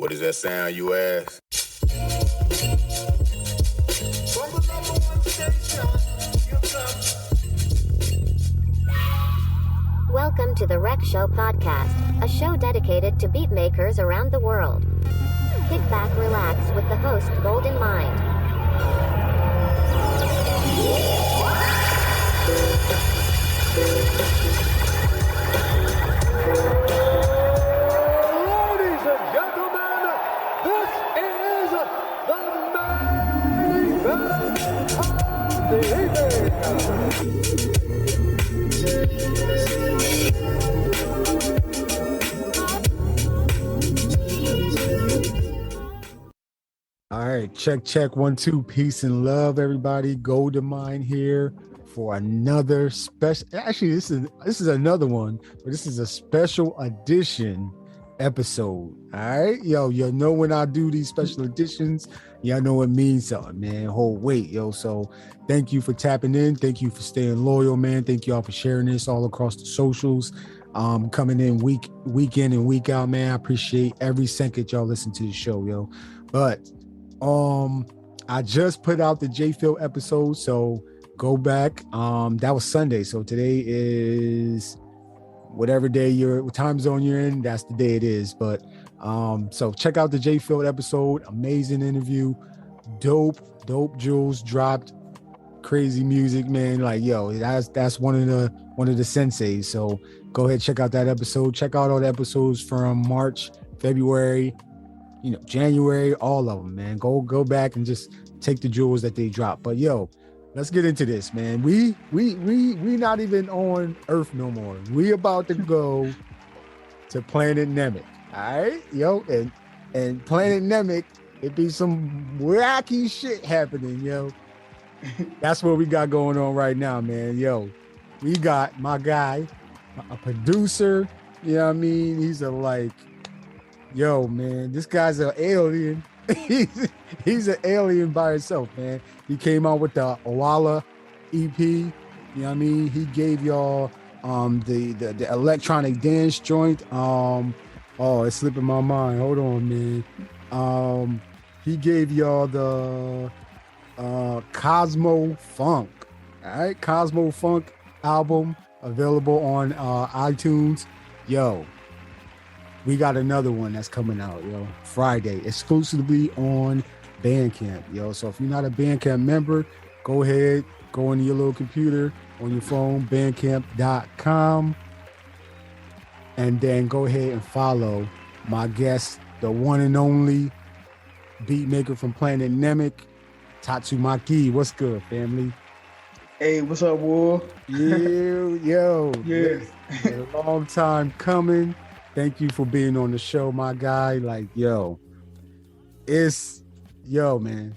What does that sound, you ask? Welcome to the Rec Show podcast, a show dedicated to beat makers around the world. Kick back, relax with the host, Golden Mind. Ladies and gentlemen, this is the main event of the evening. All right, check 1 2, peace and love, everybody. Golden Mind here for another special. Actually, this is another one, but this is a special edition episode. All right, yo, you know when I do these special editions, y'all know it means something, man. Hold weight, yo. So thank you for tapping in. Thank you for staying loyal, man. Thank you all for sharing this all across the socials. Coming in week in and week out, man. I appreciate every second y'all listen to the show, yo. But I just put out the J-Phil episode, so go back. That was Sunday, so today is whatever day what time zone you're in, that's the day it is. But so check out the J-Phil episode. Amazing interview, dope jewels dropped, crazy music, man. Like, yo, that's one of the senseis. So go ahead, check out that episode. Check out all the episodes from March, February, January, all of them, man. Go back and just take the jewels that they drop. But yo, let's get into this, man. We not even on Earth no more. We about to go to Planet Namek. All right, yo, and Planet Namek, it be some wacky shit happening, yo. That's what we got going on right now, man. Yo, we got my guy, a producer. You know what I mean? He's yo, man, this guy's an alien. he's an alien by himself, man. He came out with the Koala EP. You know what I mean? He gave y'all the electronic dance joint. It's slipping my mind. Hold on, man. He gave y'all the Cosmo Funk. All right, Cosmo Funk album available on iTunes. Yo, we got another one that's coming out, yo, Friday, exclusively on Bandcamp, yo. So if you're not a Bandcamp member, go ahead, go into your little computer, on your phone, bandcamp.com, and then go ahead and follow my guest, the one and only beat maker from Planet Namek, Tatzumakiii. What's good, family? Hey, what's up, War? Yo. Yeah. A long time coming. Thank you for being on the show, my guy. Like, yo, man.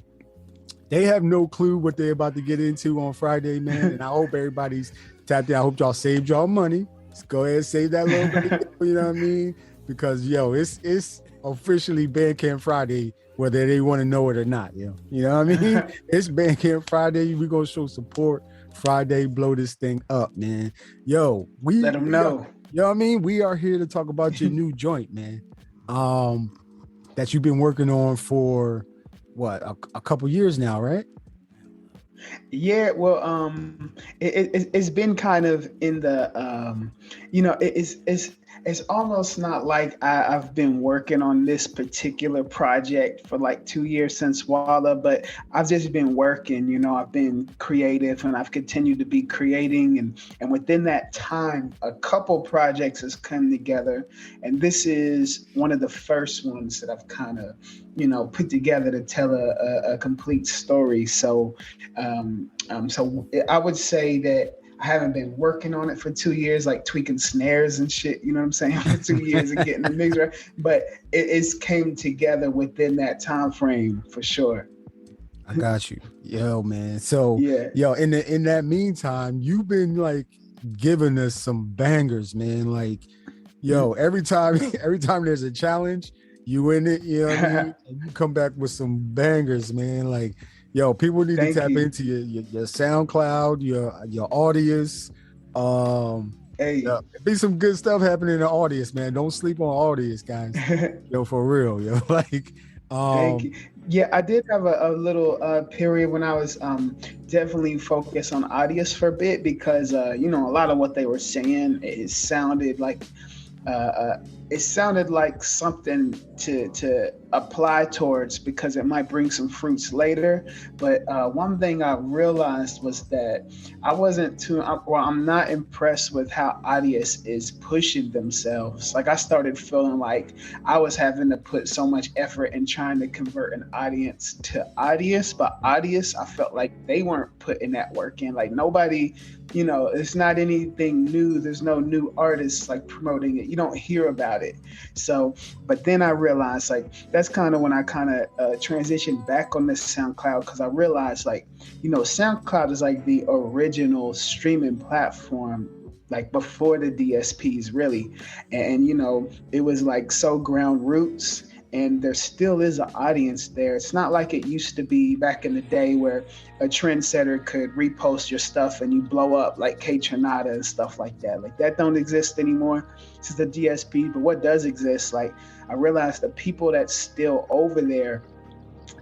They have no clue what they're about to get into on Friday, man. And I hope everybody's tapped in. I hope y'all saved y'all money. Let's go ahead and save that little bit, you know what I mean? Because, yo, it's officially Bandcamp Friday, whether they want to know it or not, yo. You know what I mean? It's Bandcamp Friday. We're going to show support Friday, blow this thing up, man. Yo, let them know. You know what I mean? We are here to talk about your new joint, man. That you've been working on for what, a couple years now, right? Yeah, well, it's been kind of in the, it's almost not like I've been working on this particular project for like 2 years since Walla, but I've just been working, I've been creative and I've continued to be creating. And within that time, a couple projects has come together. And this is one of the first ones that I've kind of, put together to tell a complete story. So I would say that I haven't been working on it for 2 years, like tweaking snares and shit, you know what I'm saying, for 2 years and getting the mix right. But it's came together within that time frame for sure. I got you. Yo, man. So, yeah. Yo, in that meantime, you've been like giving us some bangers, man. Like, yo, every time there's a challenge, you in it, you know what I mean? And you come back with some bangers, man. Like, yo, people need to tap into your SoundCloud, your audience. Hey. Yeah, be some good stuff happening in the audience, man. Don't sleep on audience, guys. Yo, for real, yo. Like, Thank you. Yeah, I did have a little period when I was definitely focused on audience for a bit because you know, a lot of what they were saying, it sounded like something to apply towards because it might bring some fruits later. But one thing I realized was that I'm not impressed with how Audius is pushing themselves. Like I started feeling like I was having to put so much effort in trying to convert an audience to Audius, but Audius, I felt like they weren't putting that work in. Like nobody, you know, it's not anything new. There's no new artists like promoting it. You don't hear about it. So, but then I realized like that's kind of when I kind of transitioned back on this SoundCloud because I realized like, you know, SoundCloud is like the original streaming platform like before the DSPs really. And, you know, it was like so ground roots. And there still is an audience there. It's not like it used to be back in the day where a trendsetter could repost your stuff and you blow up like K Tronada and stuff like that. Like that don't exist anymore since the DSP. But what does exist, like I realized the people that's still over there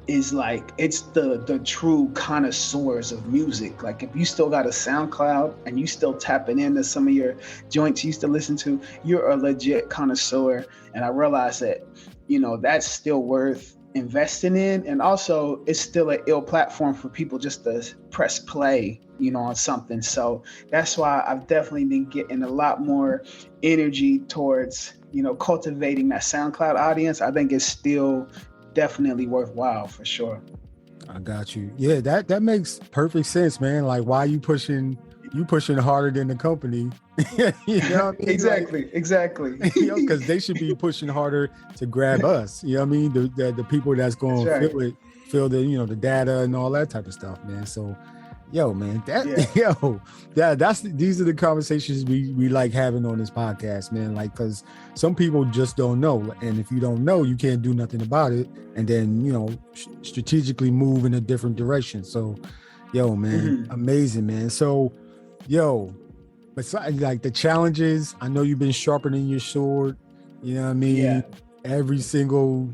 is like, it's the true connoisseurs of music. Like if you still got a SoundCloud and you still tapping into some of your joints you used to listen to, you're a legit connoisseur. And I realized that, you know, that's still worth investing in. And also it's still an ill platform for people just to press play, you know, on something. So that's why I've definitely been getting a lot more energy towards, you know, cultivating that SoundCloud audience. I think it's still definitely worthwhile for sure. I got you. Yeah, that makes perfect sense, man. Like why you pushing harder than the company. You know what I mean? Exactly. You know, because they should be pushing harder to grab us. You know what I mean? The people that's going to feel the, you know, the data and all that type of stuff, man. So, yo, man, these are the conversations we like having on this podcast, man. Like, because some people just don't know, and if you don't know, you can't do nothing about it, and then you know, strategically move in a different direction. So, yo, man, amazing, man. So, yo. Besides like the challenges, I know you've been sharpening your sword, you know what I mean? Yeah. Every single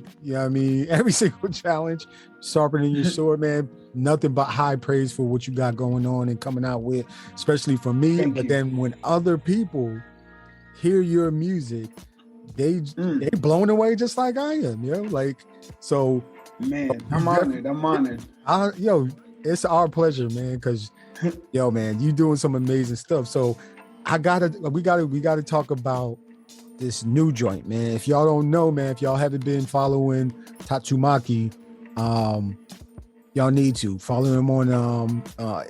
challenge, sharpening your sword, man. Nothing but high praise for what you got going on and coming out with, especially for me. Then when other people hear your music, they blown away just like I am, you know? Like, so man, I'm honored. It's our pleasure, man, because yo, man, you doing some amazing stuff. So we gotta talk about this new joint, man. If y'all don't know, man, if y'all haven't been following Tatzumakiii, y'all need to follow him on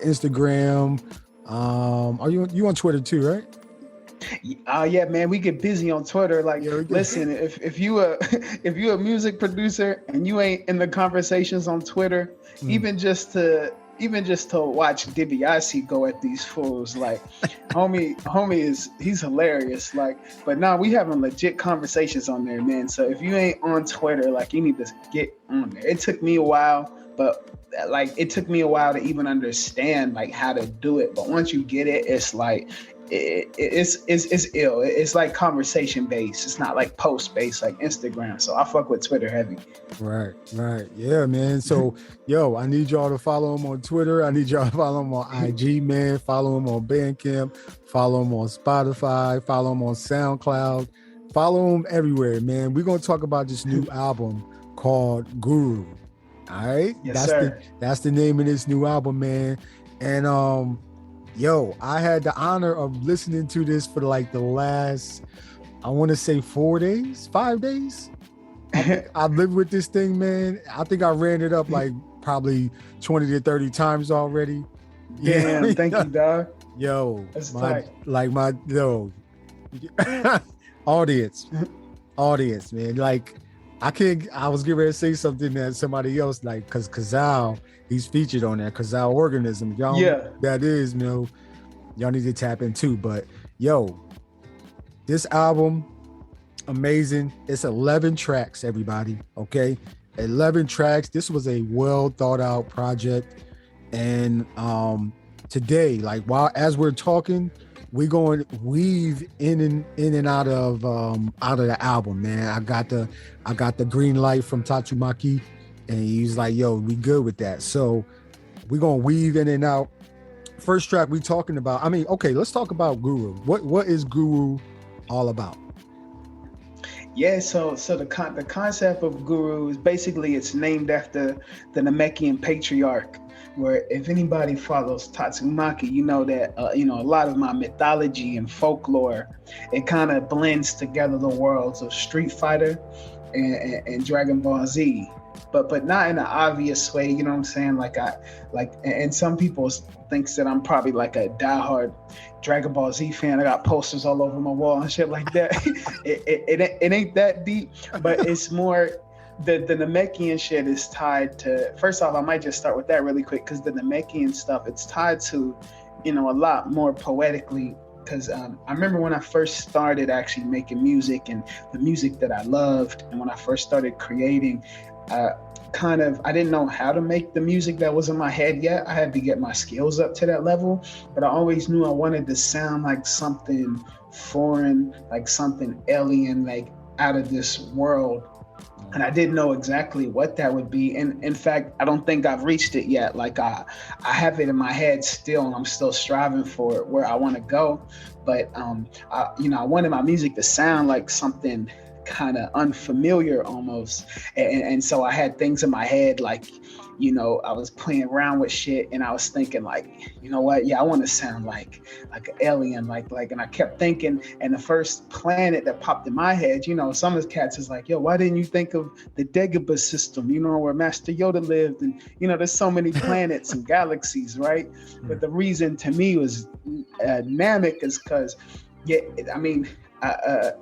Instagram. Are you on Twitter too, right? Yeah, man, we get busy on Twitter. Like, listen, if you a music producer and you ain't in the conversations on Twitter, even just to watch DiBiase go at these fools, like homie he's hilarious. Like, but now we having legit conversations on there, man. So if you ain't on Twitter, like you need to get on there. It took me a while, but like it took me a while to even understand like how to do it. But once you get it, it's like it's ill. It's like conversation based. It's not like post based like Instagram. So I fuck with Twitter heavy. Right. Yeah, man. So yo, I need y'all to follow him on Twitter. I need y'all to follow him on IG, man. Follow him on Bandcamp. Follow him on Spotify. Follow him on SoundCloud. Follow him everywhere, man. We're gonna talk about this new album called Guru. All right. Yes, that's the name of this new album, man. And yo, I had the honor of listening to this for like the last, I want to say 5 days. I've lived with this thing, man. I think I ran it up like probably 20 to 30 times already. Damn, thank you, dog. Yo, that's tight. Audience, man. Like, I was getting ready to say something that somebody else, like, because Kazal, he's featured on that, Kazal Organism. Y'all, that is, you know, y'all need to tap in too. But yo, this album, amazing. It's 11 tracks, everybody. Okay, 11 tracks. This was a well thought out project. And today, like as we're talking, we going to weave in and out of the album, man. I got the green light from Tatzumakiii, and he's like, yo, we good with that. So we're gonna weave in and out. First track we talking about, I mean, okay, let's talk about Guru. What is Guru all about? Yeah, so the concept of Guru is basically, it's named after the Namekian patriarch, where if anybody follows Tatsumakiii, you know that a lot of my mythology and folklore, it kind of blends together the worlds of Street Fighter and Dragon Ball Z, but not in an obvious way, you know what I'm saying? And some people thinks that I'm probably like a diehard Dragon Ball Z fan. I got posters all over my wall and shit like that. it ain't that deep, but it's more the Namekian shit is tied to, first off, I might just start with that really quick, because the Namekian stuff, it's tied to, a lot more poetically. Because I remember when I first started actually making music and the music that I loved, and when I first started creating, I didn't know how to make the music that was in my head yet. I had to get my skills up to that level, but I always knew I wanted to sound like something foreign, like something alien, like out of this world. And I didn't know exactly what that would be. And in fact, I don't think I've reached it yet. Like I have it in my head still, and I'm still striving for it, where I want to go. But I wanted my music to sound like something kind of unfamiliar almost. And so I had things in my head, like, I was playing around with shit, and I was thinking like, you know what? Yeah, I want to sound like an alien, like, and I kept thinking, and the first planet that popped in my head, some of the cats is like, yo, why didn't you think of the Dagobah system, where Master Yoda lived? And, there's so many planets and galaxies, right? But the reason to me was Namek is because,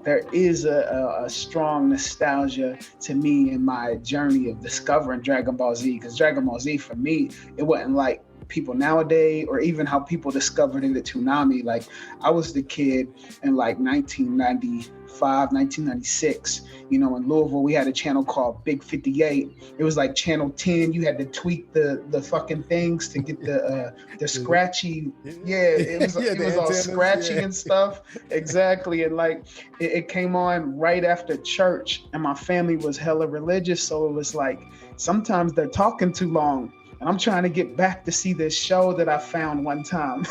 there is a strong nostalgia to me in my journey of discovering Dragon Ball Z, because Dragon Ball Z, for me, it wasn't like people nowadays, or even how people discovered it at Toonami. Like, I was the kid in like 1995, 1996, in Louisville, we had a channel called Big 58. It was like channel 10. You had to tweak the fucking things to get the scratchy. Yeah, it was all scratchy and stuff. Exactly. And like, it came on right after church, and my family was hella religious. So it was like, sometimes they're talking too long, and I'm trying to get back to see this show that I found one time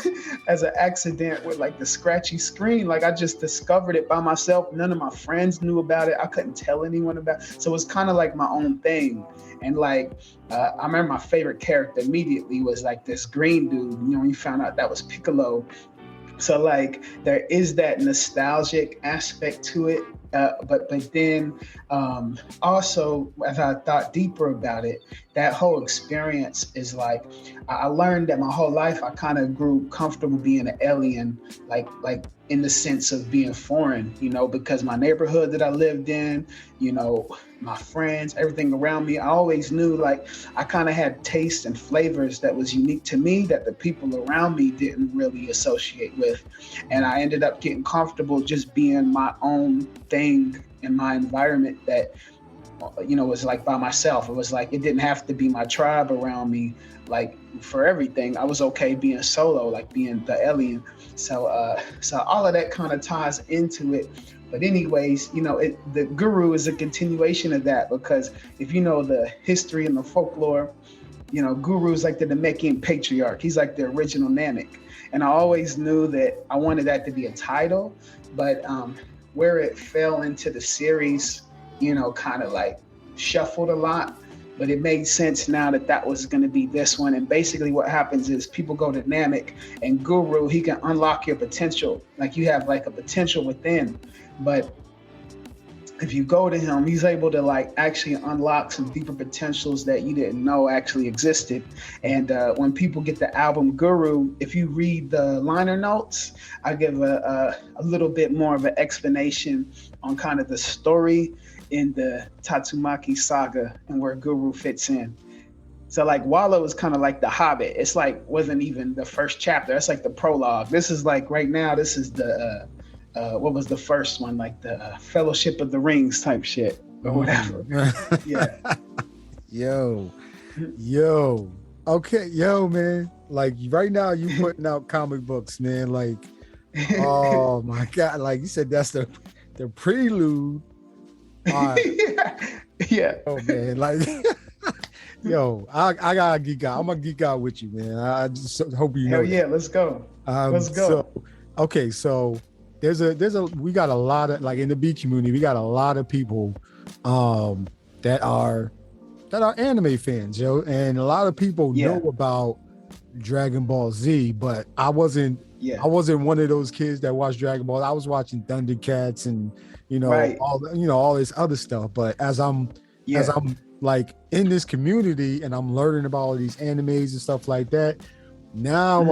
as an accident with like the scratchy screen. Like, I just discovered it by myself. None of my friends knew about it. I couldn't tell anyone about it. So it was kind of like my own thing. And like, I remember my favorite character immediately was like this green dude, when you found out that was Piccolo. So like, there is that nostalgic aspect to it. But then also, as I thought deeper about it, that whole experience is like, I learned that my whole life I kind of grew comfortable being an alien, like in the sense of being foreign, because my neighborhood that I lived in, my friends, everything around me, I always knew like I kind of had tastes and flavors that was unique to me that the people around me didn't really associate with. And I ended up getting comfortable just being my own thing in my environment that, was like by myself. It was like, it didn't have to be my tribe around me. Like, for everything, I was okay being solo, like being the alien. So all of that kind of ties into it. But anyways, the Guru is a continuation of that, because if you know the history and the folklore, Guru is like the Namekian patriarch. He's like the original Namek. And I always knew that I wanted that to be a title, but where it fell into the series, kind of like shuffled a lot. But it made sense now that was going to be this one. And basically what happens is people go to Namek, and Guru, he can unlock your potential. Like, you have like a potential within. But if you go to him, he's able to like actually unlock some deeper potentials that you didn't know actually existed. And when people get the album Guru, if you read the liner notes, I give a little bit more of an explanation on kind of the story in the Tatzumakiii saga and where Guru fits in. So like, Wallow is kind of like the Hobbit. It's like, wasn't even the first chapter. That's like the prologue. This is like, right now, this is the what was the first one, like the Fellowship of the Rings type shit or whatever. Yeah. Yo, okay, man. Like, right now you putting out comic books, man. Like, Oh my God! Like you said, that's the prelude. All right. Yeah. Oh man, like yo, I gotta geek out. I'm gonna geek out with you, man. I just hope you know. Hell yeah, let's go. Let's go. So, okay, so we got a lot of, like, in the beat community, we got a lot of people that are anime fans, yo, and a lot of people know about Dragon Ball Z, but I wasn't one of those kids that watched Dragon Ball. I was watching Thundercats and all this other stuff. But as I'm like in this community and I'm learning about all these animes and stuff like that, now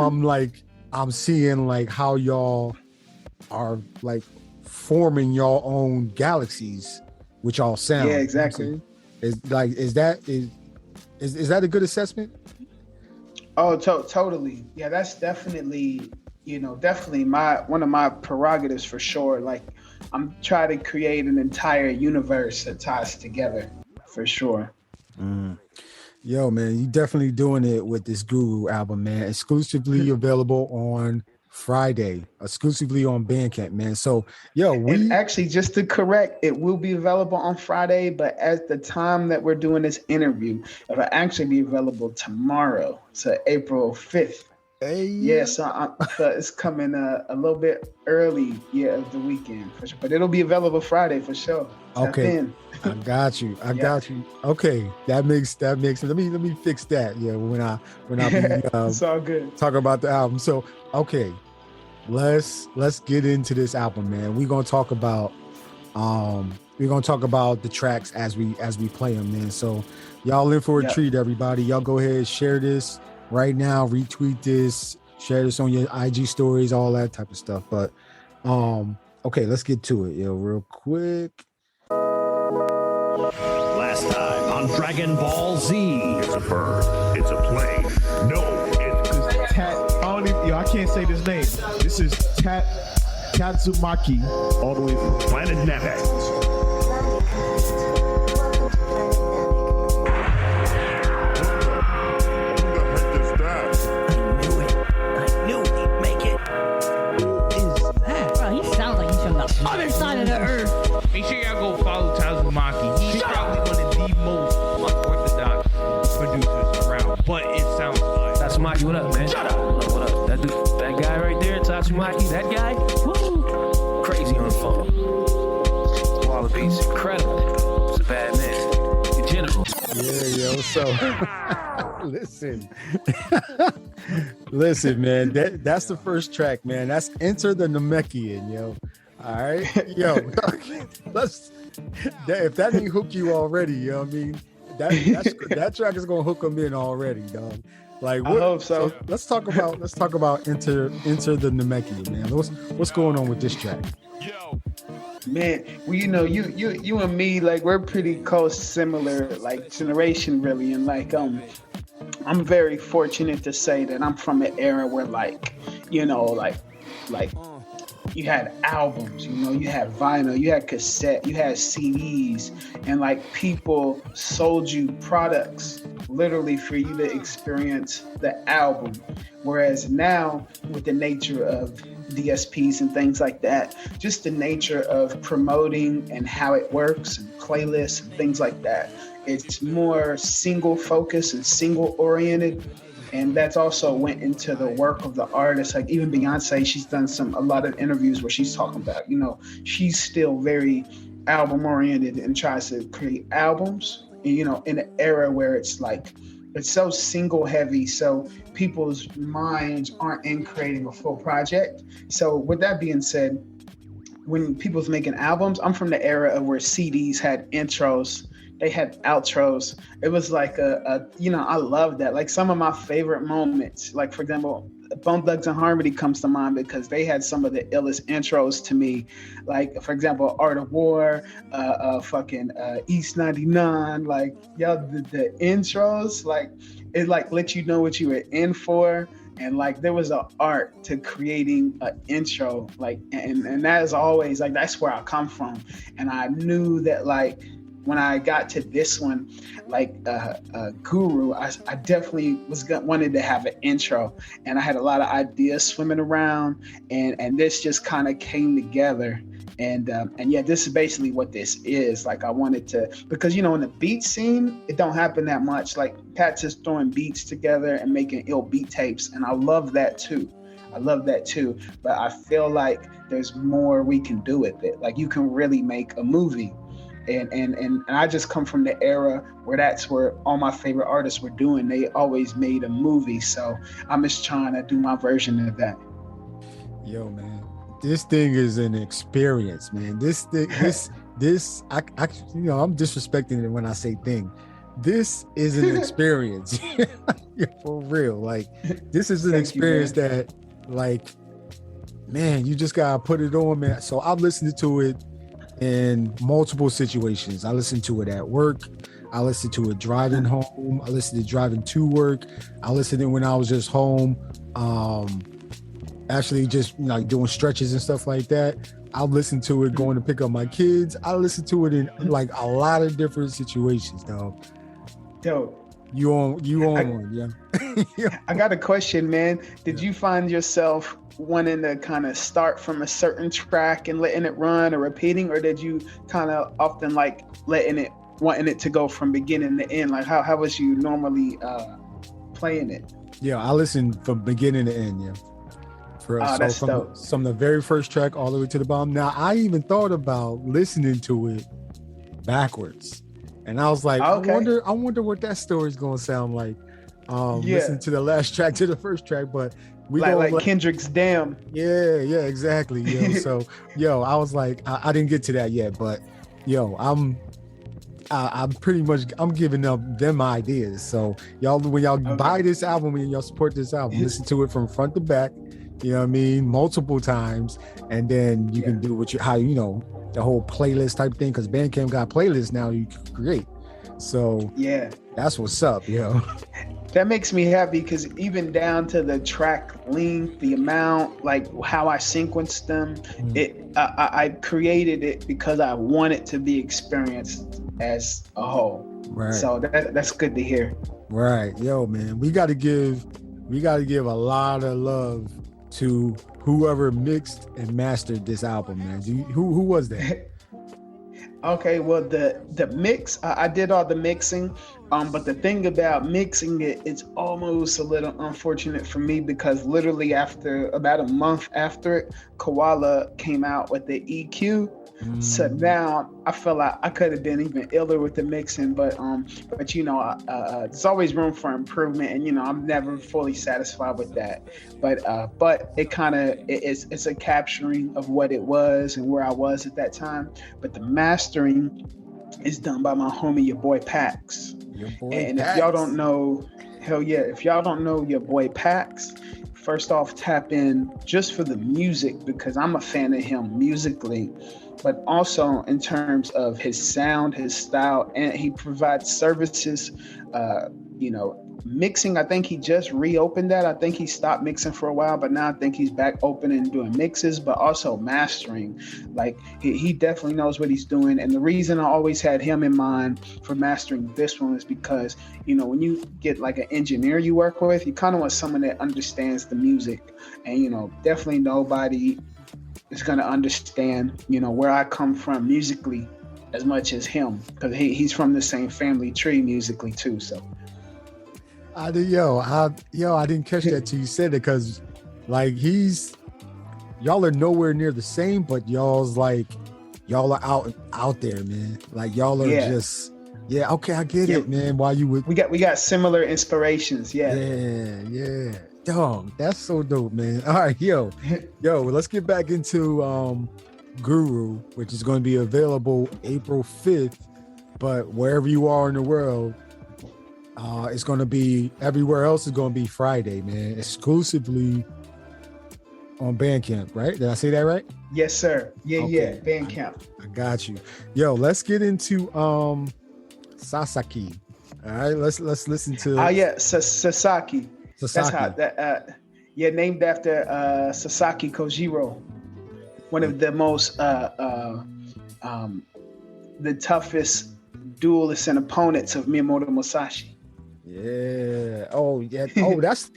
I'm seeing like how y'all are like forming your own galaxies with y'all sound. Yeah, exactly. Is that a good assessment? Oh, totally. Yeah, that's definitely one of my prerogatives for sure. Like, I'm trying to create an entire universe that ties together for sure. Yo, man, you definitely doing it with this Guru album, man. Exclusively available on Friday, exclusively on Bandcamp, man. So, and actually, just to correct, it will be available on Friday, but at the time that we're doing this interview, it'll actually be available tomorrow, so April 5th. Hey. Yeah, so it's coming a little bit early, of the weekend for sure, but it'll be available Friday for sure. Okay, I got you. Got you. Okay, that makes let me fix that. Yeah, when I it's all good. Talk about the album. So okay, let's get into this album, man. We're gonna talk about the tracks as we play them, man. So y'all in for a treat, everybody. Y'all go ahead, share this right now, retweet this, share this on your IG stories, all that type of stuff. But okay, let's get to it, real quick. Last time on Dragon Ball Z. It's a bird. It's a plane. No, it's I can't say this name. This is Tatzumakiii, all the way from Planet Namek. Other side of the earth. Make sure y'all go follow Tatzumakiii. He's probably one of the most Orthodox producers around, but it sounds like. Tatzumakiii, what up, man? Shut up. What up? That guy right there, Tatzumakiii, that guy? Woo! Crazy on the phone. Koala Beats, incredible. It's a bad man. In general. Yeah, so listen, man. That's the first track, man. That's Enter the Namekian, yo. All right, yo. If that ain't hook you already, you know what I mean? That track is gonna hook them in already, dog. Like, I hope so. Let's talk about Enter the Namekian, man. What's going on with this track? Man, well, you and me, like, we're pretty close, similar, like, generation, really, and like, I'm very fortunate to say that I'm from an era where, like, you had albums, you had vinyl, you had cassette, you had CDs, and like people sold you products literally for you to experience the album. Whereas now, with the nature of DSPs and things like that, just the nature of promoting and how it works and playlists and things like that, it's more single focused and single oriented. And that's also went into the work of the artist. Like even Beyonce, she's done a lot of interviews where she's talking about, she's still very album oriented and tries to create albums, in an era where it's like, it's so single heavy. So people's minds aren't in creating a full project. So with that being said, when people's making albums, I'm from the era of where CDs had intros, they had outros. It was like I love that. Like some of my favorite moments, like for example, Bone Thugs and Harmony comes to mind because they had some of the illest intros to me. Like for example, Art of War, East 99. Like the intros, like it like let you know what you were in for. And like there was an art to creating an intro, like and that is always like that's where I come from. And I knew that like when I got to this one, like Guru, I definitely wanted to have an intro, and I had a lot of ideas swimming around, and this just kind of came together. And yeah, this is basically what this is. Like I wanted to, because in the beat scene, it don't happen that much. Like cats is throwing beats together and making ill beat tapes, and I love that too. But I feel like there's more we can do with it. Like you can really make a movie. And I just come from the era where that's where all my favorite artists were doing. They always made a movie. So I'm just trying to do my version of that. Yo, man. This thing is an experience, man. I'm disrespecting it when I say thing. This is an experience. For real. Like this is an experience that, like, man, you just gotta put it on, man. So I've listened to it in multiple situations. I listened to it at work. I listened to it driving home. I listened to it driving to work. I listened to it when I was just home. Actually just like doing stretches and stuff like that. I'll listen to it going to pick up my kids. I listen to it in like a lot of different situations, dog. Dope. You on one, yeah. I got a question, man. Did you find yourself wanting to kind of start from a certain track and letting it run or repeating, or did you kind of often like wanting it to go from beginning to end? Like how was you normally playing it? Yeah, I listen from beginning to end, yeah. That's dope. From the very first track all the way to the bottom. Now, I even thought about listening to it backwards, and I was like, okay. I wonder what that story's gonna sound like. Listen to the last track to the first track, but we like Kendrick's "Damn." Yeah, exactly. So, I was like, I didn't get to that yet, but I'm pretty much giving up them ideas. So y'all, when y'all buy this album and y'all support this album, listen to it from front to back. You know what I mean? Multiple times, and then you can do the whole playlist type thing, because Bandcamp got playlists now you can create. So that's what's up, That makes me happy, because even down to the track length, the amount, like how I sequenced them, I created it because I want it to be experienced as a whole. Right. So that's good to hear. Right, man. We got to give a lot of love to whoever mixed and mastered this album, man. Who was that? Okay, well, the mix, I did all the mixing, but the thing about mixing it's almost a little unfortunate for me, because literally after about a month after it, Koala came out with the EQ. So now I feel like I could have been even iller with the mixing, but there's always room for improvement, and I'm never fully satisfied with that. But it kind of it's a capturing of what it was and where I was at that time. But the mastering is done by my homie, your boy Pax. If y'all don't know, if y'all don't know your boy Pax, first off, tap in just for the music, because I'm a fan of him musically, but also in terms of his sound, his style, and he provides services, mixing. I think he just reopened that. I think he stopped mixing for a while, but now I think he's back open and doing mixes, but also mastering. Like he definitely knows what he's doing. And the reason I always had him in mind for mastering this one is because, when you get like an engineer you work with, you kind of want someone that understands the music. And, definitely nobody is going to understand, where I come from musically as much as him, because he's from the same family tree musically too. So I didn't catch that till you said it, because like y'all are nowhere near the same, but y'all are out there, man. Like y'all are just okay, I get it, man. Why you would we got similar inspirations, yeah. Dog, that's so dope, man. All right, let's get back into Guru, which is going to be available April 5th, but wherever you are in the world, it's going to be everywhere else is going to be Friday, man. Exclusively on Bandcamp, right? Did I say that right? Yes, sir. Yeah, Bandcamp. I got you. Let's get into Sasaki. All right, let's listen to. Sasaki. That's how that. Named after Sasaki Kojiro, one of the most the toughest duelists and opponents of Miyamoto Musashi. Yeah. Oh, yeah. That's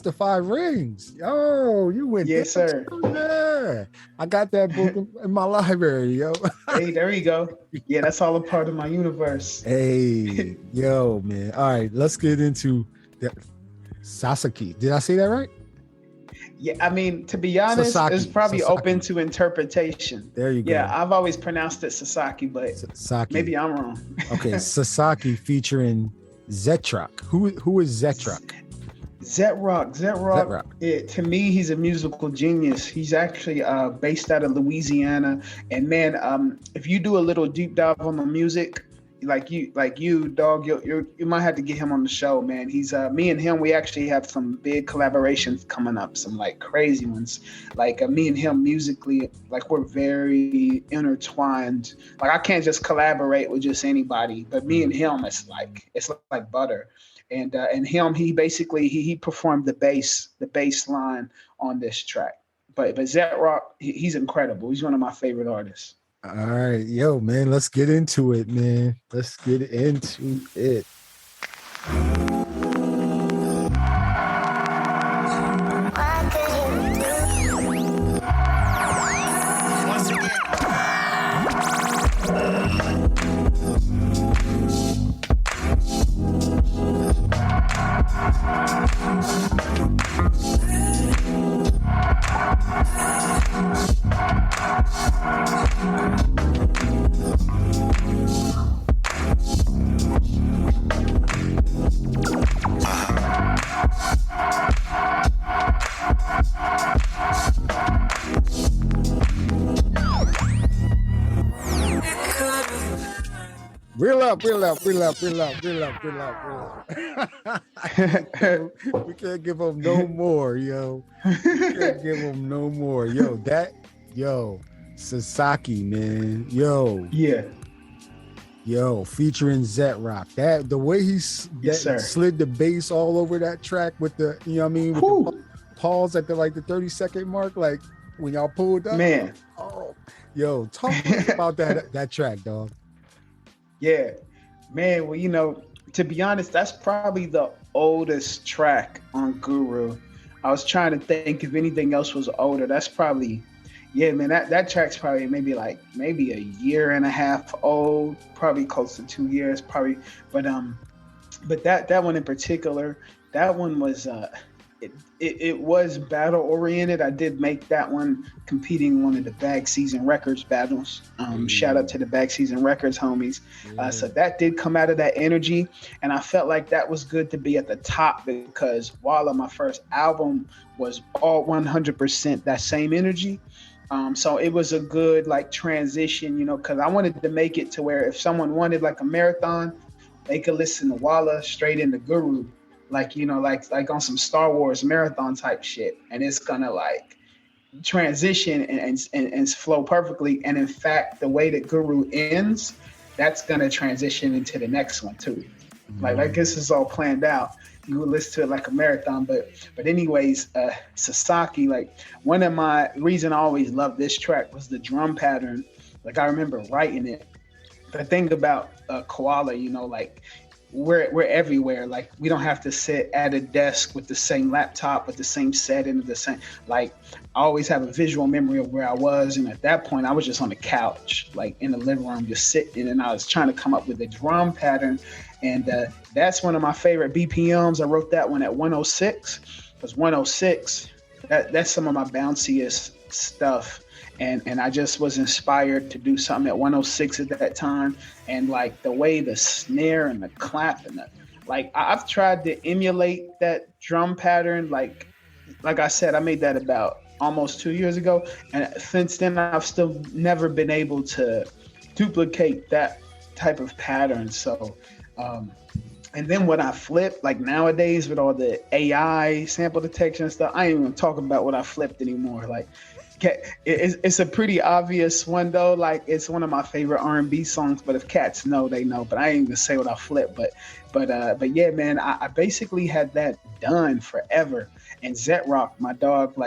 the 5 rings. Oh, you went. Yes, sir. Yeah. I got that book in my library, yo. Hey, there you go. Yeah, that's all a part of my universe. Hey, yo, man. All right, let's get into the Sasaki. Did I say that right? Yeah, I mean, to be honest, it's probably open to interpretation. There you go. Yeah, I've always pronounced it Sasaki, but maybe I'm wrong. Okay, Sasaki featuring Zetrock. Who is Zetrock? Zetrock. To me, he's a musical genius. He's actually based out of Louisiana. And man, if you do a little deep dive on the music, like you, dog, you might have to get him on the show, man. He's me and him. We actually have some big collaborations coming up, some like crazy ones. Like me and him musically, like we're very intertwined. Like I can't just collaborate with just anybody, but me and him, it's like butter. And him, he basically he performed the bass line on this track. But Zetrock, he's incredible. He's one of my favorite artists. All right, yo, man, let's get into it, man. Let's get into it. Reel up. We can't give them no more, yo. We can't give them no more. Yo, Sasaki, man. Yo. Yeah. Yo, featuring Zetrock. That the way he slid the bass all over that track with the, you know what I mean, with the pause at the 30-second mark, like when y'all pulled up. Man. Oh, yo, talk about that track, dog. Yeah, man. Well, to be honest, that's probably the oldest track on Guru. I was trying to think if anything else was older. That's probably, yeah, man. That track's probably maybe a year and a half old, probably close to 2 years, probably. But that one in particular, that one was it was battle oriented. I did make that one competing in one of the Bag Season Records battles. Shout out to the Bag Season Records homies. So that did come out of that energy, and I felt like that was good to be at the top because while my first album was all 100% that same energy. So it was a good transition, because I wanted to make it to where if someone wanted a marathon, they could listen to Walla straight into Guru. Like on some Star Wars marathon type shit, and it's gonna transition and flow perfectly. And in fact, the way that Guru ends, that's gonna transition into the next one too. Like this is all planned out. You would listen to it like a marathon, but anyways, Sasaki, one of my reason I always loved this track was the drum pattern. I remember writing it. The thing about Koala, we're everywhere. We don't have to sit at a desk with the same laptop, with the same setting, the same. I always have a visual memory of where I was, and at that point, I was just on the couch, in the living room, just sitting, and I was trying to come up with a drum pattern, and that's one of my favorite BPMs. I wrote that one at 106, because 106, that's some of my bounciest stuff. And I just was inspired to do something at 106 at that time. And the way the snare and the clap and I've tried to emulate that drum pattern. Like I said, I made that about almost 2 years ago. And since then, I've still never been able to duplicate that type of pattern. So, and then when I flip, nowadays with all the AI sample detection and stuff, I ain't even talking about what I flipped anymore. It's a pretty obvious one though. It's one of my favorite R&B songs. But if cats know, they know. But I ain't even say what I flip. But yeah, man, I basically had that done forever. And Zetrock, my dog,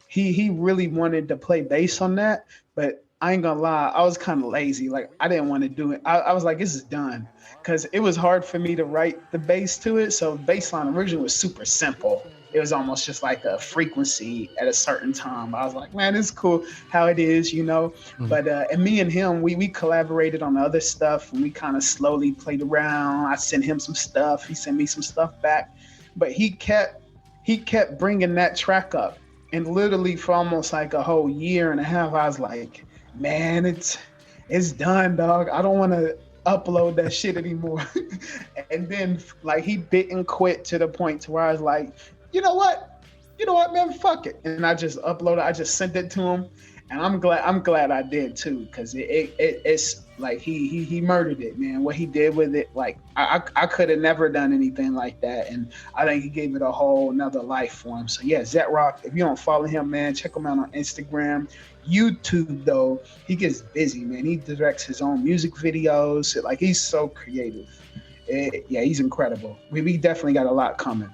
he really wanted to play bass on that. But I ain't gonna lie, I was kind of lazy. Like I didn't want to do it. I was like, this is done, because it was hard for me to write the bass to it. So bass line originally was super simple. It was almost just like a frequency at a certain time. I was like, man, it's cool how it is, you know. Mhm. But and me and him, we collaborated on other stuff, and we kind of slowly played around. I sent him some stuff. He sent me some stuff back. But he kept bringing that track up, and literally for almost like a whole year and a half, I was like, man, it's done, dog. I don't want to upload that shit anymore. And then like he didn't quit to the point to where I was like, you know what, man, fuck it. And I just uploaded. I just sent it to him, and I'm glad I did too, because it's like he murdered it, man. What he did with it, like I could have never done anything like that, and I think he gave it a whole another life for him. So yeah, Zetrock, if you don't follow him, man, check him out on Instagram. YouTube though, he gets busy, man. He directs his own music videos. Like he's so creative. Yeah, he's incredible. We definitely got a lot coming.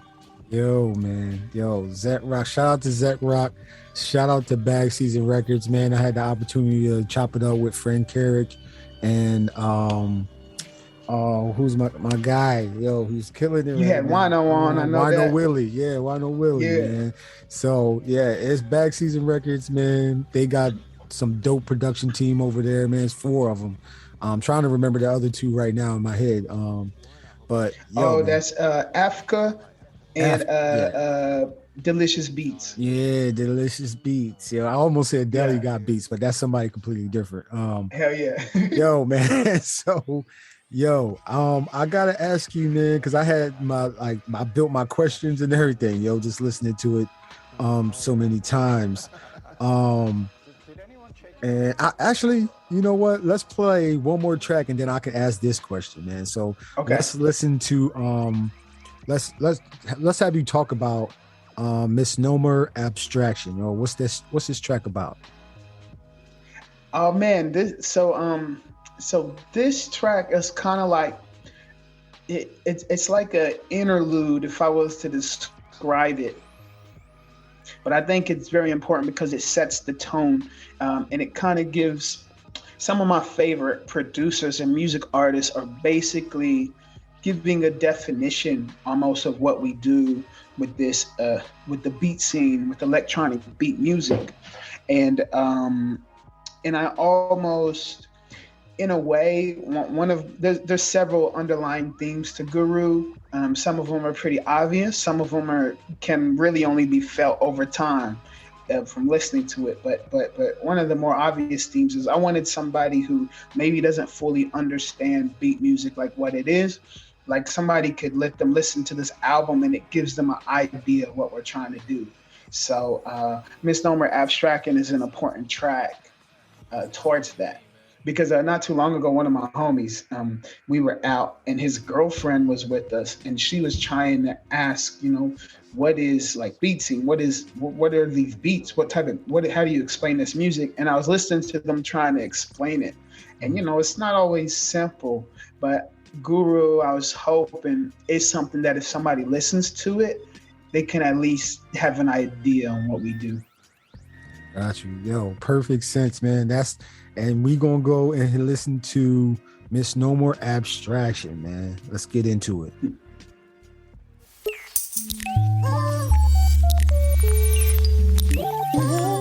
Yo, man. Yo, Zetrock. Shout out to Zetrock. Shout out to Bag Season Records, man. I had the opportunity to chop it up with friend Carrick and who's my guy? Yo, he's killing it. You had Wino on, I know Wino that. Willie. Yeah, Wino Willie, Yeah. man. So yeah, it's Bag Season Records, man. They got some dope production team over there, man. It's 4 of them. I'm trying to remember the other 2 right now in my head. But yo, man. That's Africa and Delicious Beats. Yeah, Delicious Beats. Yeah, I almost said Deli Got Beats, but that's somebody completely different. Hell yeah. Yo, man. So, I gotta ask you, man, because I had I built my questions and everything. Yo, just listening to it, so many times. And I actually, you know what? Let's play one more track, and then I can ask this question, man. So let's listen to let's have you talk about Misnomer Abstraction. Yo, what's this track about? Oh man, so this track is kind of like it's like an interlude if I was to describe it. But I think it's very important because it sets the tone, and it kind of gives some of my favorite producers and music artists are basically giving a definition almost of what we do with this, with the beat scene, with electronic beat music. And I almost, in a way, there's several underlying themes to Guru. Some of them are pretty obvious. Some of them can really only be felt over time from listening to it. But one of the more obvious themes is I wanted somebody who maybe doesn't fully understand beat music like what it is. Like somebody could let them listen to this album and it gives them an idea of what we're trying to do. So Misnomer Abstraction is an important track towards that. Because not too long ago, one of my homies, we were out and his girlfriend was with us and she was trying to ask, what is like beat scene? What are these beats? How do you explain this music? And I was listening to them trying to explain it. And, it's not always simple, but Guru, I was hoping is something that if somebody listens to it, they can at least have an idea on what we do. Got you. Yo, perfect sense, man. And we gonna go and listen to Misnomer Abstraction, man. Let's get into it.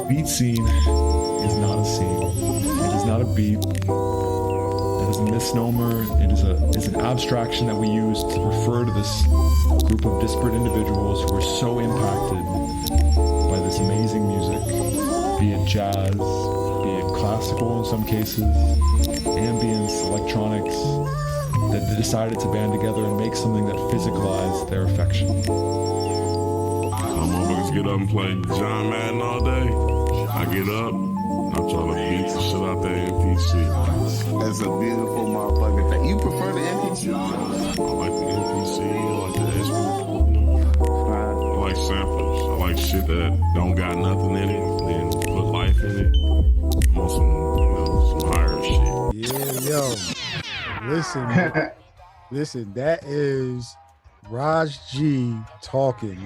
Beat scene is not a scene. It is not a beat. It is a misnomer. It is an abstraction that we use to refer to this group of disparate individuals who are so impacted by this amazing music, be it jazz, be it classical in some cases, ambience, electronics, that they decided to band together and make something that physicalized their affection. Some motherfuckers get up and play John Madden all day. I get up, I'm trying to beat the shit out that MPC. That's a beautiful motherfucking thing. You prefer the MPC? I like the MPC, I like the SP. I like samplers. I like shit that don't got nothing in it, then put life in it. I'm on some higher shit. Yeah, yo. Listen, man. Listen, that is Raj G talking,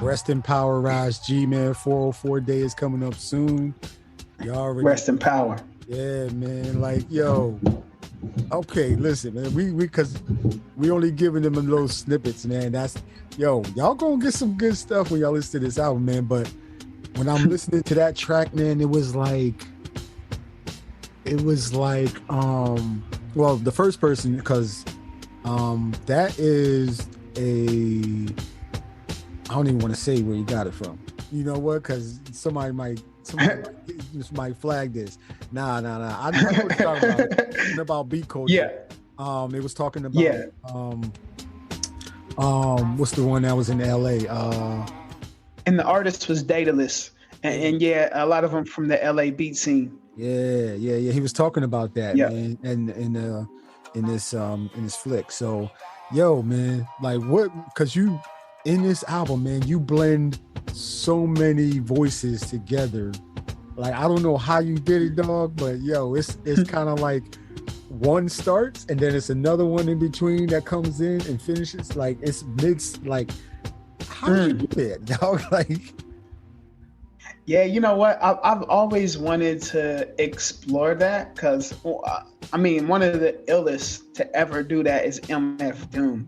Rest in power, Raj G, man. 404 day is coming up soon. Y'all already Rest in power. Yeah, man. Like, yo. Okay, listen, man. We cause we only giving them a little snippets, man. That's y'all gonna get some good stuff when y'all listen to this album, man. But when I'm listening to that track, man, it was like well, the first person, because that is I don't even want to say where you got it from. You know what? Because somebody might flag this. Nah. I know what you're talking about. Talking about beat culture. Yeah. It was talking about what's the one that was in LA? And the artist was Daedalus. And yeah, a lot of them from the LA beat scene. Yeah. He was talking about that, man, and in this flick. So, yo, man, like what? Because you in this album, man, you blend so many voices together. Like, I don't know how you did it, dog, but yo, it's kind of like one starts and then it's another one in between that comes in and finishes. Like, it's mixed. Like, how do you do that, dog? Like. Yeah, you know what? I've always wanted to explore that because, I mean, one of the illest to ever do that is MF Doom.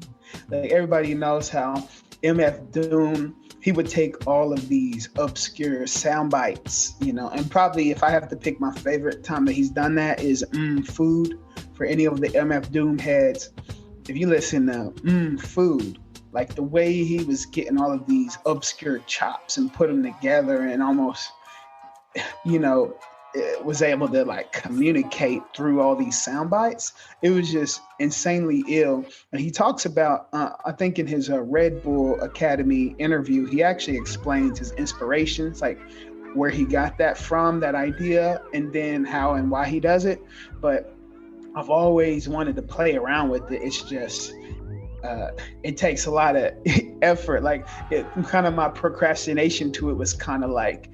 Like, everybody knows how MF Doom, he would take all of these obscure sound bites, you know, and probably if I have to pick my favorite time that he's done that is Food. For any of the MF Doom heads, if you listen to Food, like the way he was getting all of these obscure chops and put them together and almost, you know, was able to like communicate through all these sound bites. It was just insanely ill. And he talks about, I think in his Red Bull Academy interview, he actually explains his inspirations, like where he got that from, that idea, and then how and why he does it. But I've always wanted to play around with it. It's just, it takes a lot of effort. Like kind of my procrastination to it was kind of like,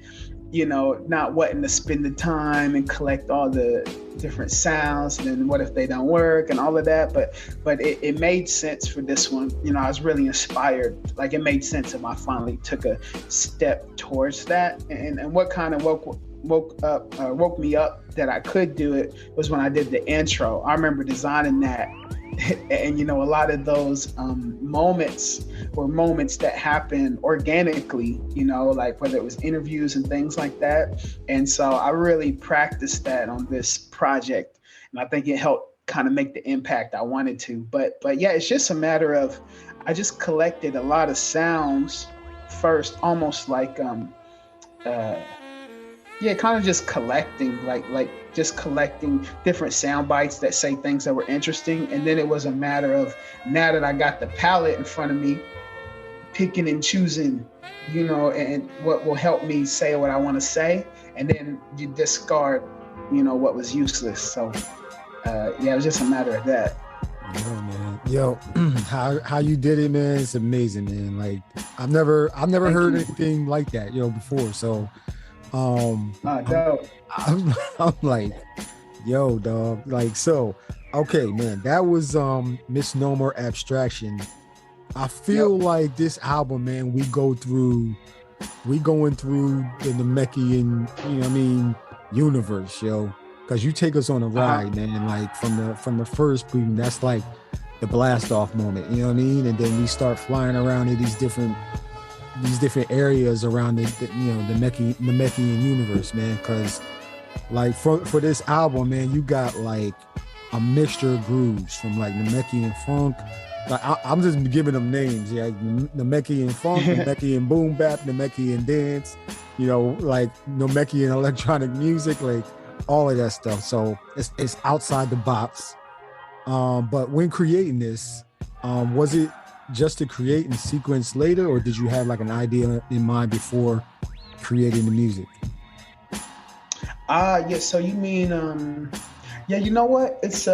you know, not wanting to spend the time and collect all the different sounds and then what if they don't work and all of that. But it made sense for this one. You know, I was really inspired. Like it made sense if I finally took a step towards that. And what kind of woke me up that I could do it was when I did the intro. I remember designing that. And, you know, a lot of those moments were moments that happen organically, you know, like whether it was interviews and things like that. And so I really practiced that on this project. And I think it helped kind of make the impact I wanted to. But yeah, it's just a matter of, I just collected a lot of sounds first, almost like, kind of just collecting, like just collecting different sound bites that say things that were interesting. And then it was a matter of, now that I got the palette in front of me, picking and choosing, you know, and what will help me say what I want to say. And then you discard, you know, what was useless. So it was just a matter of that. Yo, man. Yo, how you did it, man, it's amazing, man. Like I've never heard anything like that, you know, before. So I'm like, yo, dog. Like, so, okay, man, that was Misnomer Abstraction. I feel like this album, man, we going through the Namekian, you know what I mean, universe, yo. Cause you take us on a ride, man. Like from the first prelude, that's like the blast off moment, you know what I mean? And then we start flying around in these different areas around the Namekian universe, man. Cause like for this album, man, you got like a mixture of grooves from like Namekian funk. Like I'm just giving them names, yeah, Namekian funk, Namekian boom bap, Namekian dance, you know, like Namekian electronic music, like all of that stuff. So it's outside the box. But when creating this, was it just to create and sequence later, or did you have like an idea in mind before creating the music? Yeah, so you mean you know what, it's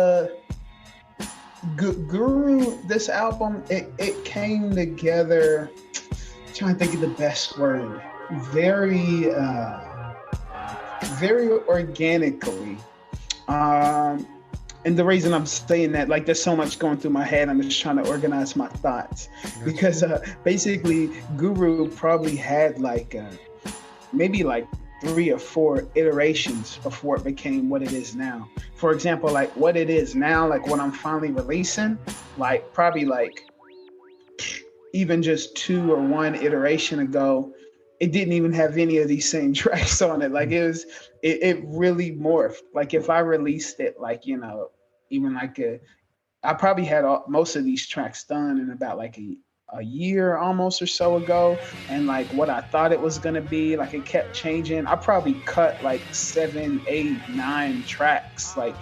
Guru, this album, it came together, I'm trying to think of the best word, very organically. And the reason I'm saying that, like, there's so much going through my head, I'm just trying to organize my thoughts. Because basically, Guru probably had like maybe like 3 or 4 iterations before it became what it is now. For example, like what it is now, like what I'm finally releasing, like probably like even just 2 or 1 iteration ago, it didn't even have any of these same tracks on it. Like it really morphed. Like if I released it, like, you know, even like I probably had most of these tracks done in about like a year almost or so ago. And like what I thought it was gonna be, like it kept changing. I probably cut like 7, 8, 9 tracks, like,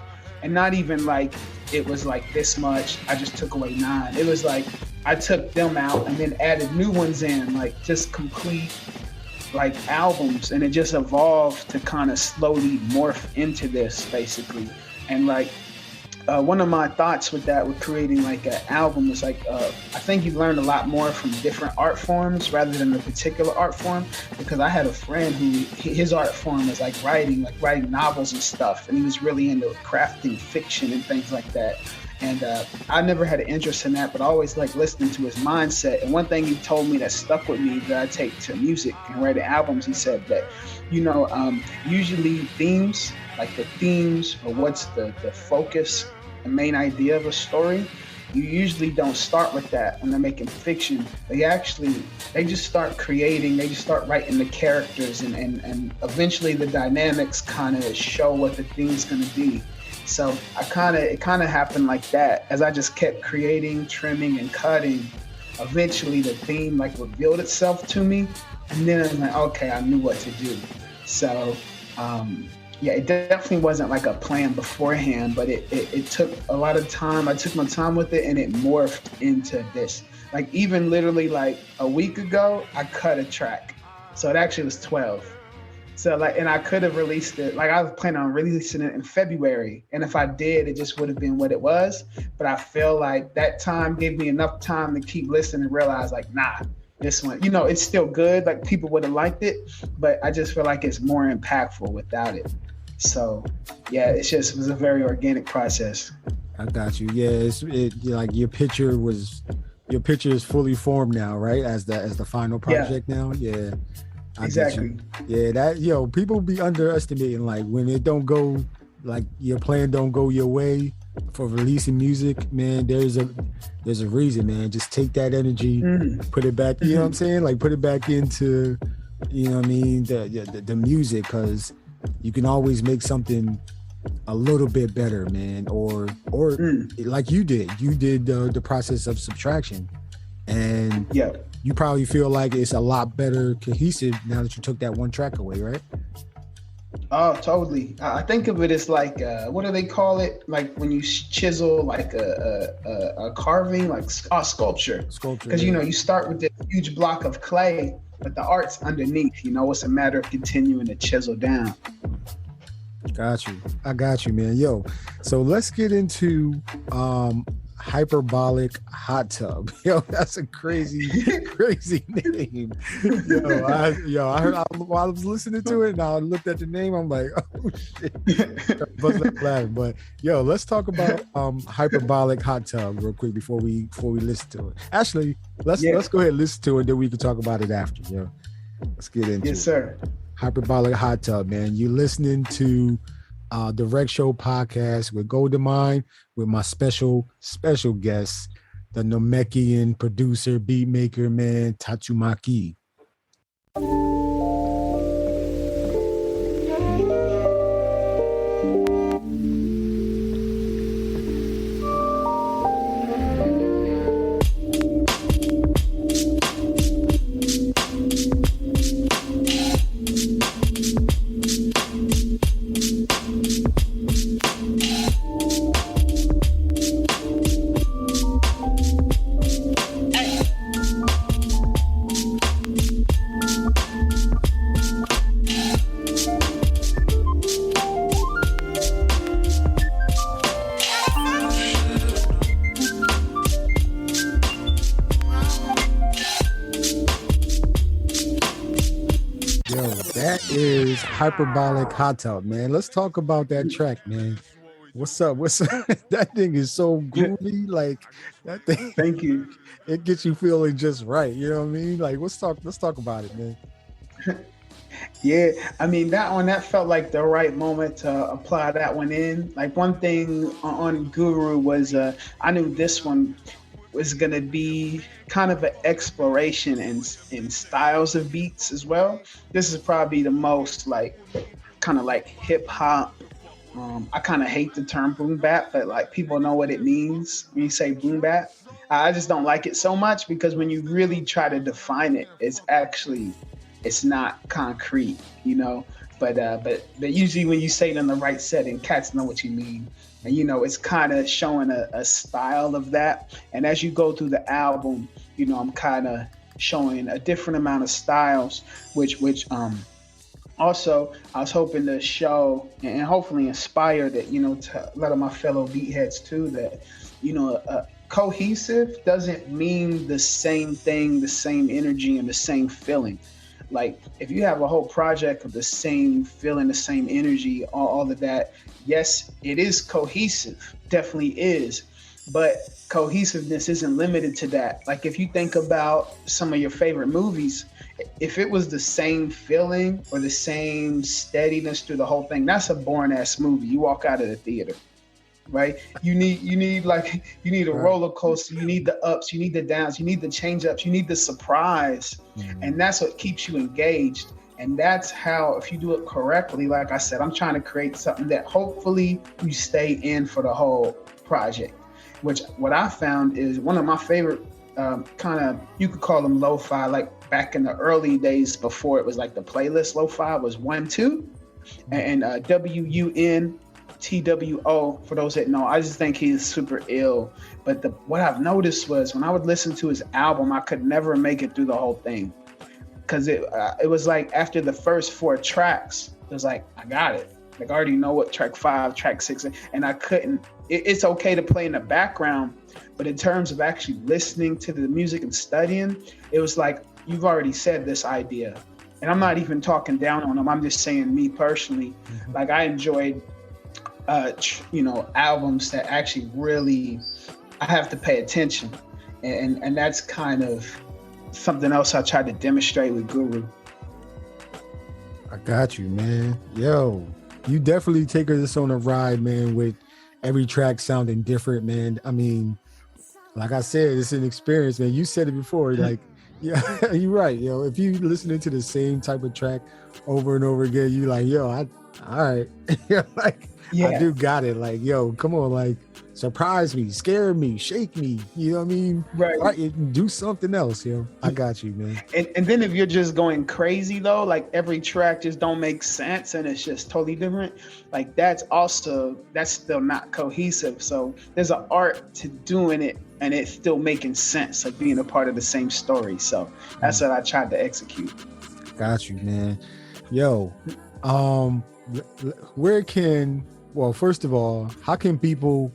and not even like it was like this much, I just took away 9. It was like I took them out and then added new ones in, like just complete like albums, and it just evolved to kind of slowly morph into this basically. And like one of my thoughts with that, with creating like an album, is like I think you learn a lot more from different art forms rather than a particular art form. Because I had a friend who his art form was like writing novels and stuff, and he was really into crafting fiction and things like that. And I never had an interest in that, but I always like listening to his mindset. And one thing he told me that stuck with me that I take to music and writing albums, he said that, you know, usually themes, like the themes or what's the focus, the main idea of a story, you usually don't start with that when they're making fiction. They just start creating, they just start writing the characters, and eventually the dynamics kind of show what the theme's gonna be. So it kind of happened like that. As I just kept creating, trimming, and cutting, eventually the theme like revealed itself to me, and then I'm like, okay, I knew what to do. So yeah, it definitely wasn't like a plan beforehand, but it took a lot of time. I took my time with it, and it morphed into this. Like even literally like a week ago, I cut a track. So it actually was 12. So like, and I could have released it, like I was planning on releasing it in February. And if I did, it just would have been what it was. But I feel like that time gave me enough time to keep listening and realize like, nah, this one, you know, it's still good. Like people would have liked it, but I just feel like it's more impactful without it. So yeah, it was a very organic process. I got you. Yeah, like your picture is fully formed now, right? As the final project now. Yeah. Exactly. Yeah, that people be underestimating like when it don't go, like your plan don't go your way for releasing music, man. There's a reason, man. Just take that energy, put it back. You know what I'm saying? Like put it back into, you know what I mean, the music, because you can always make something a little bit better, man. Or like you did the process of subtraction, and yeah. You probably feel like it's a lot better cohesive now that you took that one track away, right? Oh, totally. I think of it as like, what do they call it? Like when you chisel like a carving, like sculpture. Because, you know, you start with this huge block of clay, but the art's underneath, you know, it's a matter of continuing to chisel down. Got you. I got you, man. Yo, so let's get into Hyperbolic Hot Tub. Yo, that's a crazy name. I heard while I was listening to it, and I looked at the name, I'm like, oh shit. But yo, let's talk about Hyperbolic Hot Tub real quick before we listen to it. Actually, let's go ahead and listen to it, then we can talk about it after. Yo, let's get into it. Yes, sir. Hyperbolic Hot Tub, man. You're listening to the Rec Show podcast with Golden Mind, with my special guest, the Namekian producer, beat maker, man, Tatzumakiii. Hyperbolic Hot Tub, man. Let's talk about that track, man. What's up? That thing is so groovy. Like that thing. Thank you. It gets you feeling just right. You know what I mean? Like let's talk about it, man. Yeah, I mean that felt like the right moment to apply that one in. Like one thing on Guru was I knew this one was gonna be kind of an exploration in styles of beats as well. This is probably the most like kind of like hip hop. I kind of hate the term boom bap, but like people know what it means when you say boom bap. I just don't like it so much because when you really try to define it, it's not concrete, you know. But usually when you say it in the right setting, cats know what you mean. And you know, it's kind of showing a style of that. And as you go through the album, you know, I'm kind of showing a different amount of styles, which also I was hoping to show and hopefully inspire that, you know, to a lot of my fellow beatheads too, that, you know, cohesive doesn't mean the same thing, the same energy and the same feeling. Like if you have a whole project of the same feeling, the same energy, all of that, yes, it is cohesive, definitely is. But cohesiveness isn't limited to that. Like if you think about some of your favorite movies, if it was the same feeling or the same steadiness through the whole thing, that's a boring ass movie. You walk out of the theater. Right? You need a roller coaster, you need the ups, you need the downs, you need the change ups, you need the surprise. And that's what keeps you engaged. And that's how, if you do it correctly, like I said, I'm trying to create something that hopefully you stay in for the whole project. Which what I found is one of my favorite kind of, you could call them lo-fi, like back in the early days before it was like the playlist lo-fi was 1-2 and WUNTWO, for those that know. I just think he's super ill. But what I've noticed was when I would listen to his album, I could never make it through the whole thing. Because it was like after the first 4 tracks, it was like, I got it. Like I already know what track 5, track 6, and I couldn't. It's okay to play in the background, but in terms of actually listening to the music and studying, it was like, you've already said this idea. And I'm not even talking down on him. I'm just saying me personally, like I enjoyed you know, albums that actually really I have to pay attention, and that's kind of something else I tried to demonstrate with Guru. I got you, man. Yo, you definitely take us on a ride, man, with every track sounding different, man. I mean, like I said, it's an experience, man. You said it before, like, yeah, you're right, yo. If you listening to the same type of track over and over again, you like, yo, all right. Like, yeah. I do got it. Like, yo, come on, like, surprise me, scare me, shake me. You know what I mean? Right. Do something else, yo. I got you, man. And then if you're just going crazy though, like every track just don't make sense and it's just totally different, like that's still not cohesive. So there's an art to doing it and it's still making sense, like being a part of the same story. So that's what I tried to execute. Got you, man. Yo, well, first of all, how can people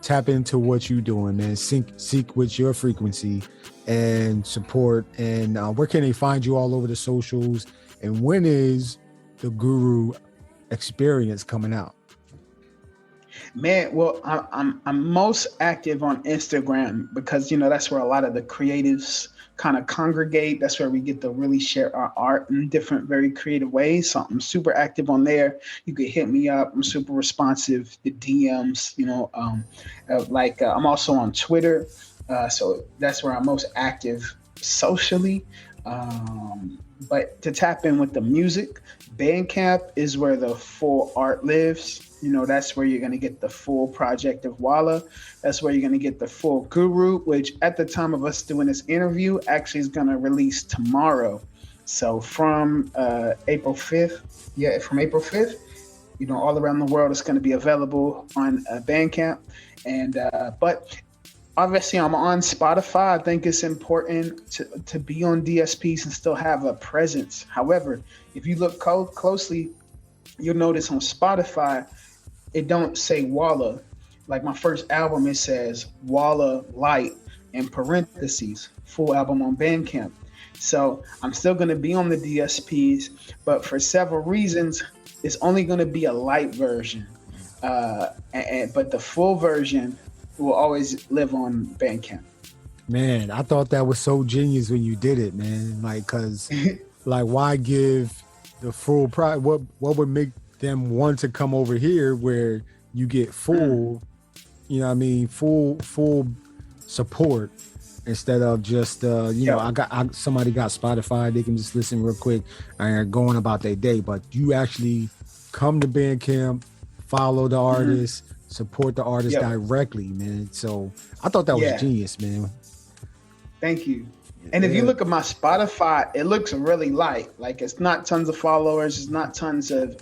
tap into what you're doing, man? Seek with your frequency and support, and where can they find you all over the socials? And when is the Guru experience coming out? Man, well, I'm most active on Instagram because, you know, that's where a lot of the creatives kind of congregate. That's where we get to really share our art in different, very creative ways. So I'm super active on there. You could hit me up. I'm super responsive to DMs, you know, I'm also on Twitter. So that's where I'm most active socially. But to tap in with the music, Bandcamp is where the full art lives. You know, that's where you're going to get the full project of Walla. That's where you're going to get the full Guru, which at the time of us doing this interview actually is going to release tomorrow. So from April 5th, you know, all around the world, it's going to be available on Bandcamp. And but obviously I'm on Spotify. I think it's important to be on DSPs and still have a presence. However, if you look closely, you'll notice on Spotify, it don't say Walla. Like my first album, it says Walla Light in parentheses, full album on Bandcamp. So I'm still going to be on the DSPs, but for several reasons, it's only going to be a light version. But the full version will always live on Bandcamp. Man, I thought that was so genius when you did it, man. Like, cause like, why give the full price. What would make them want to come over here where you get full, you know what I mean, full support instead of just you know, somebody got Spotify, they can just listen real quick and going about their day. But you actually come to Bandcamp, follow the artist, support the artist directly, man. So I thought that was genius, man. Thank you. And if you look at my Spotify, it looks really light. Like it's not tons of followers, it's not tons of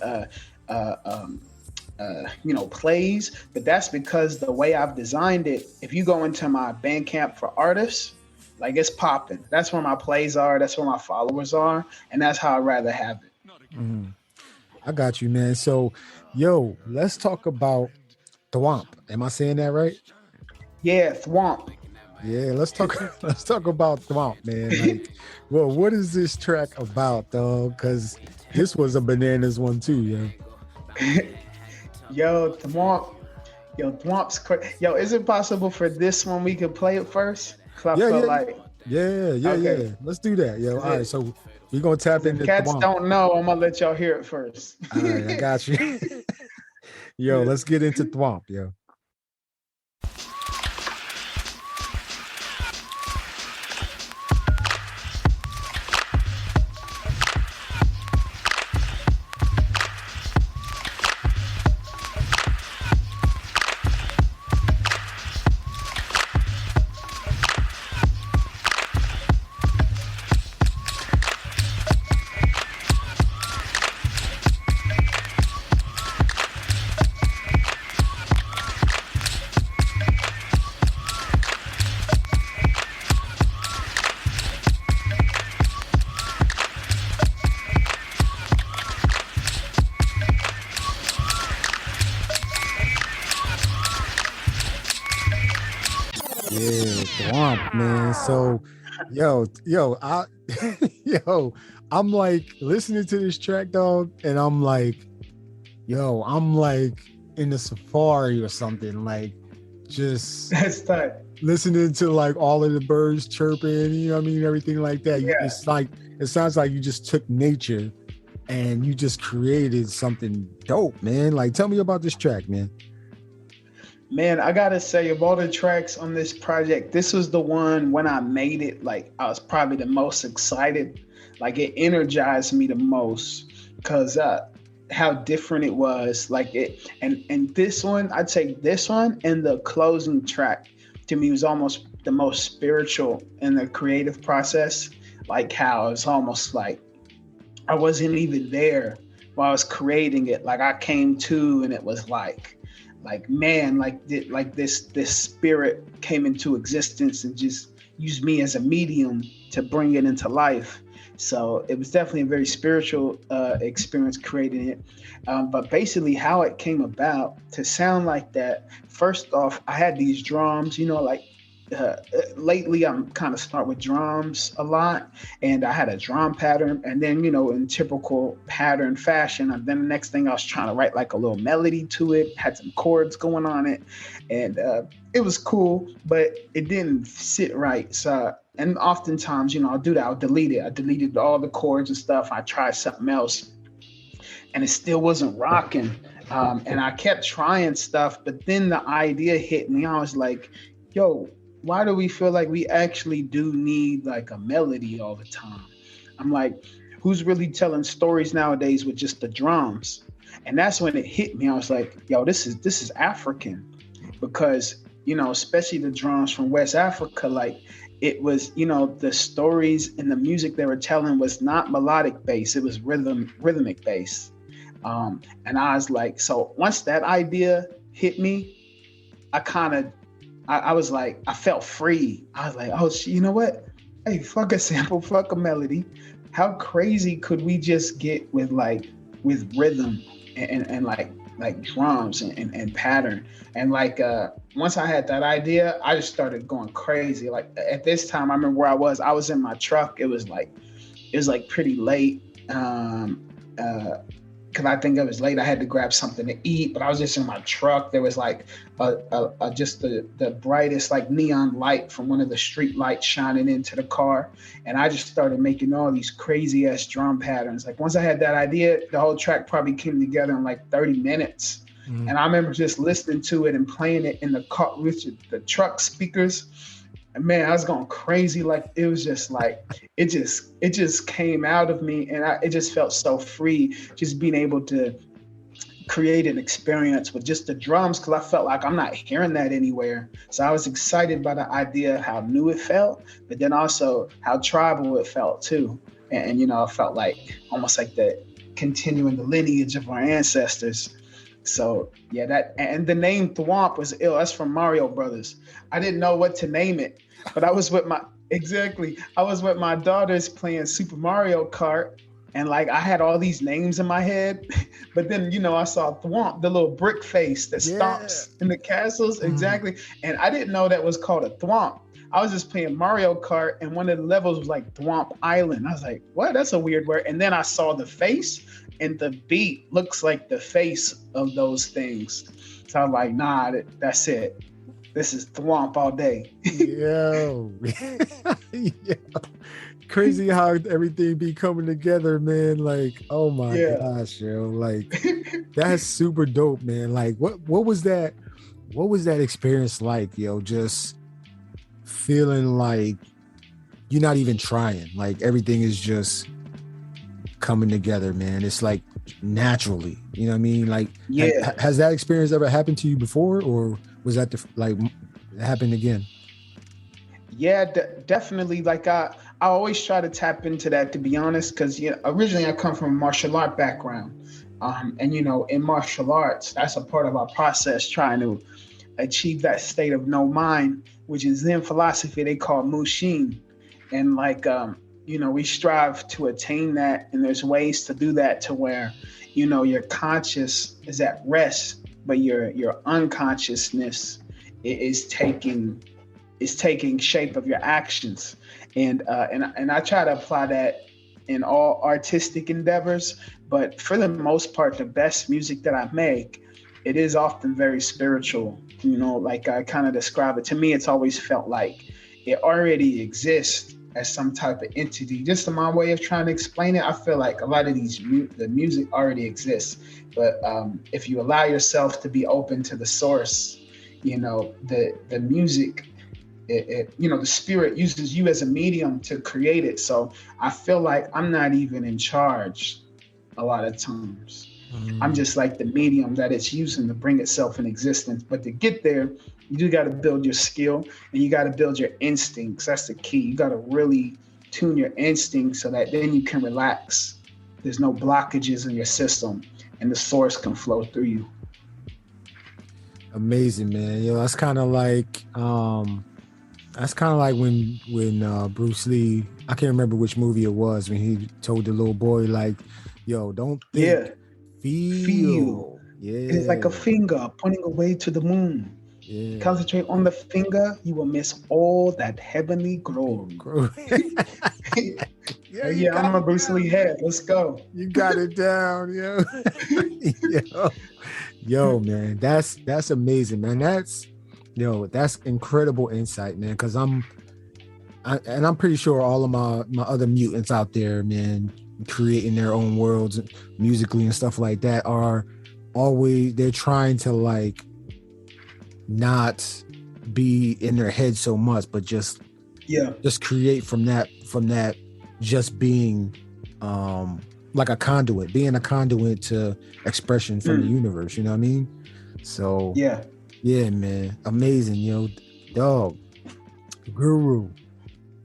you know, plays, but that's because the way I've designed it, if you go into my Bandcamp for artists, like it's popping. That's where my plays are, that's where my followers are, and that's how I'd rather have it. I got you, man. So, yo, let's talk about Thwomp. Am I saying that right? Yeah, Thwomp. Yeah, let's talk about Thwomp, man. Like, well, what is this track about, though? Because this was a bananas one too, yeah. Yo, Thwomp's crazy. Yo, is it possible for this one we could play it first? Yeah. Let's do that, yo. All right, so we're gonna tap into Cats Thwomp. Don't know. I'm gonna let y'all hear it first. All right, I got you. Yo, let's get into Thwomp, yo. Thwomp, man. So, I'm like listening to this track, dog, and I'm like in the safari or something, like just that's tight. Listening to like all of the birds chirping, you know what I mean, everything like that. Yeah. It's like it sounds like you just took nature and you just created something dope, man. Like, tell me about this track, man. Man, I gotta say, of all the tracks on this project, this was the one when I made it, like I was probably the most excited. Like it energized me the most because how different it was. Like it, and this one, I'd say this one and the closing track to me was almost the most spiritual in the creative process. Like how it was almost like I wasn't even there while I was creating it. Like I came to, and it was like man, like this spirit came into existence and just used me as a medium to bring it into life. So it was definitely a very spiritual experience creating it. But basically how it came about to sound like that, first off, I had these drums, you know, like lately I'm kind of start with drums a lot, and I had a drum pattern, and then, you know, in typical pattern fashion, and then the next thing I was trying to write like a little melody to it, had some chords going on it, and it was cool, but it didn't sit right. So, and oftentimes, you know, I'll do that, I'll delete it. I deleted all the chords and stuff. I tried something else and it still wasn't rocking. And I kept trying stuff, but then the idea hit me. I was like, yo, why do we feel like we actually do need like a melody all the time? I'm like, who's really telling stories nowadays with just the drums? And that's when it hit me. I was like, yo, this is African, because, you know, especially the drums from West Africa, like it was, you know, the stories and the music they were telling was not melodic bass. It was rhythmic bass. And I was like, so once that idea hit me, I was like, I felt free. I was like, oh, you know what? Hey, fuck a sample, fuck a melody. How crazy could we just get with rhythm and like drums and pattern? And like, once I had that idea, I just started going crazy. Like at this time, I remember where I was in my truck. It was like pretty late. because I think it was late. I had to grab something to eat, but I was just in my truck. There was like just the brightest like neon light from one of the street lights shining into the car. And I just started making all these crazy ass drum patterns. Like once I had that idea, the whole track probably came together in like 30 minutes. Mm-hmm. And I remember just listening to it and playing it in the car with the truck speakers. And man, I was going crazy. Like it was just like it just came out of me, and it just felt so free, just being able to create an experience with just the drums, because I felt like I'm not hearing that anywhere. So I was excited by the idea of how new it felt, but then also how tribal it felt too. And you know, it felt like almost like the continuing the lineage of our ancestors. So yeah, that, and the name Thwomp was ill. That's from Mario Brothers. I didn't know what to name it, but I was with my daughters playing Super Mario Kart, and like I had all these names in my head, but then, you know, I saw Thwomp, the little brick face that stomps in the castles. Exactly. And I didn't know that was called a Thwomp. I was just playing Mario Kart, and one of the levels was like Thwomp Island. I was like, what? That's a weird word. And then I saw the face, and the beat looks like the face of those things. So I was like, nah, that's it. This is Thwomp all day. Yo. Yeah. Crazy how everything be coming together, man. Like, oh my gosh, yo. Like, that's super dope, man. Like, what was that experience like, yo? Just feeling like you're not even trying. Like, everything is just coming together, man. It's like naturally, you know what I mean? Like, has that experience ever happened to you before, or was that happened again? Yeah, definitely. Like I always try to tap into that, to be honest, because originally I come from a martial art background, and you know, in martial arts, that's a part of our process, trying to achieve that state of no mind, which is Zen philosophy they call Mushin, and like you know, we strive to attain that, and there's ways to do that to where, you know, your conscious is at rest, but your unconsciousness is taking shape of your actions, and I try to apply that in all artistic endeavors. But for the most part, the best music that I make, it is often very spiritual. You know, like I kind of describe it. To me, it's always felt like it already exists as some type of entity. Just in my way of trying to explain it, I feel like a lot of the music already exists. But if you allow yourself to be open to the source, you know, the music, you know, the spirit uses you as a medium to create it. So I feel like I'm not even in charge a lot of times. I'm just like the medium that it's using to bring itself in existence. But to get there, you just got to build your skill, and you got to build your instincts. That's the key. You got to really tune your instincts so that then you can relax. There's no blockages in your system, and the source can flow through you. Amazing, man. Yo, that's kind of like when Bruce Lee, I can't remember which movie it was, when he told the little boy, like, yo, don't think, feel. Yeah. It's like a finger pointing away to the moon. Yeah. Concentrate on the finger, you will miss all that heavenly glory. I'm a Bruce Lee head. Let's go. You got it down, yo. Yo, man, that's amazing, man. That's incredible insight, man. Because I'm pretty sure all of my other mutants out there, man, creating their own worlds musically and stuff like that, are always, they're trying to like not be in their head so much, but just create from that just being like a conduit, being a conduit to expression from the universe, you know what I mean? So yeah, man, amazing, yo. Dog, Guru.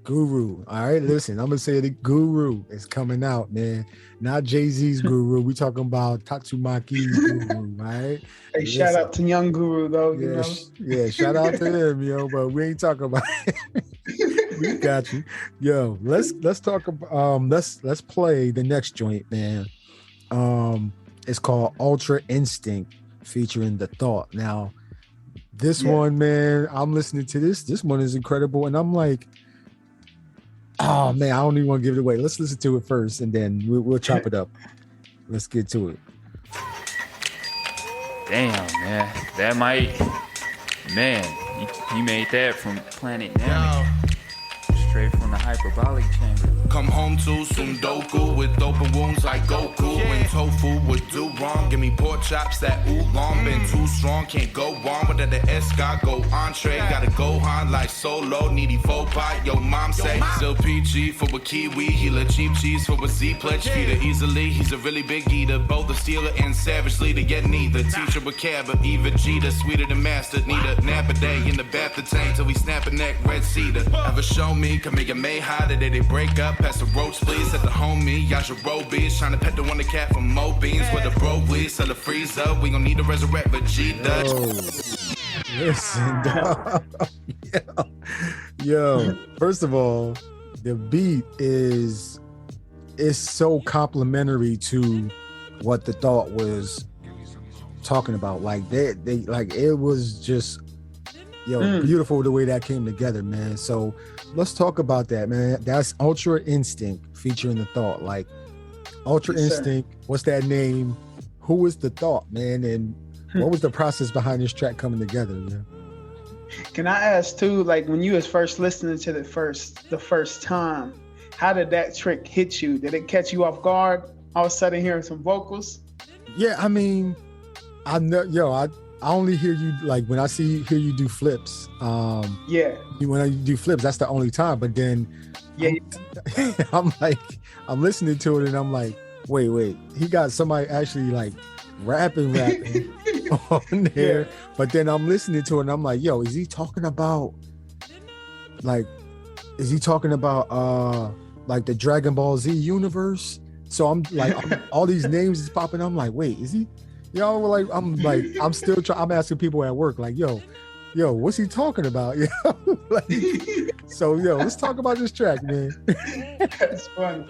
All right, listen, I'm gonna say the Guru is coming out, man. Not Jay-Z's Guru. We talking about Tatzumakii's Guru, all right? Hey, shout out to Young Guru though, you know. Yeah, shout out to them, yo. But we ain't talking about we got you, yo. Let's talk about let's play the next joint, man. It's called Ultra Instinct, featuring The Thought. Now, this one, man, I'm listening to this. This one is incredible, and I'm like, oh man, I don't even want to give it away. Let's listen to it first, and then we'll chop it up. Let's get to it. Damn, man. That might, man, he made that from Planet Namek. Straight from the hyperbolic chamber. Come home to Sundoku with open wounds like Goku. When tofu would do wrong, give me pork chops that oolong. Been too strong, can't go wrong. Without the escargot, go entree. Gotta go on like Solo, needy faux pot. Yo, mom say, still PG for a kiwi. Healer cheap cheese for a Z pledge feeder easily. He's a really big eater, both a stealer and savage leader. Yet neither teacher but cab, but even Jeter. Sweeter than master, need a nap a day in the bath of tank till we snap a neck, red cedar. Ever show me, can make a May high today they break up. Pass the roach, please, at the homie. Yajirobe, trying to pet the one the cat from Mo Beans. With the bro, please, sell the freezer. We gon' need to resurrect Vegeta. Listen, dog. Yo, first of all, the beat is so complimentary to what the thought was talking about. Like they like it was just beautiful the way that came together, man. So let's talk about that, man. That's Ultra Instinct featuring the thought. Like Ultra Instinct, what's that name? Who was the thought, man? And what was the process behind this track coming together, man? Can I ask too, like when you was first listening to the first time, how did that trick hit you? Did it catch you off guard? All of a sudden hearing some vocals? Yeah, I mean, I only hear you like when I hear you do flips. When I do flips, that's the only time. But then I'm listening to it and I'm like, wait, he got somebody actually like rapping on there. Yeah. But then I'm listening to it and I'm like, yo, is he talking about like the Dragon Ball Z universe? So I'm like, all these names is popping. I'm like, wait, is he? I'm still trying. I'm asking people at work, like, yo, what's he talking about? Let's talk about this track, man. That's funny.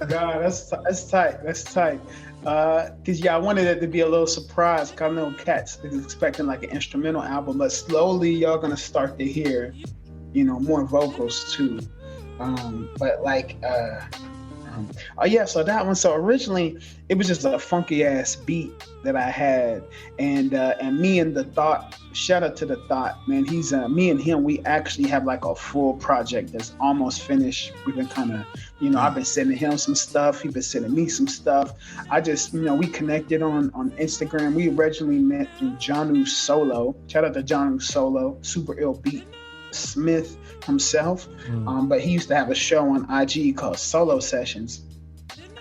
God, that's tight. That's tight. Cause I wanted it to be a little surprise. Cause I know cats is expecting like an instrumental album, but slowly y'all gonna start to hear, more vocals too. So that one. So originally it was just a funky ass beat that I had, and me and the thought. Shout out to the thought, man. He's me and him. We actually have like a full project that's almost finished. We've been kind of, I've been sending him some stuff. He's been sending me some stuff. I just, we connected on Instagram. We originally met through Janu Solo. Shout out to Janu Solo, super ill beat Smith himself. But he used to have a show on IG called Solo Sessions.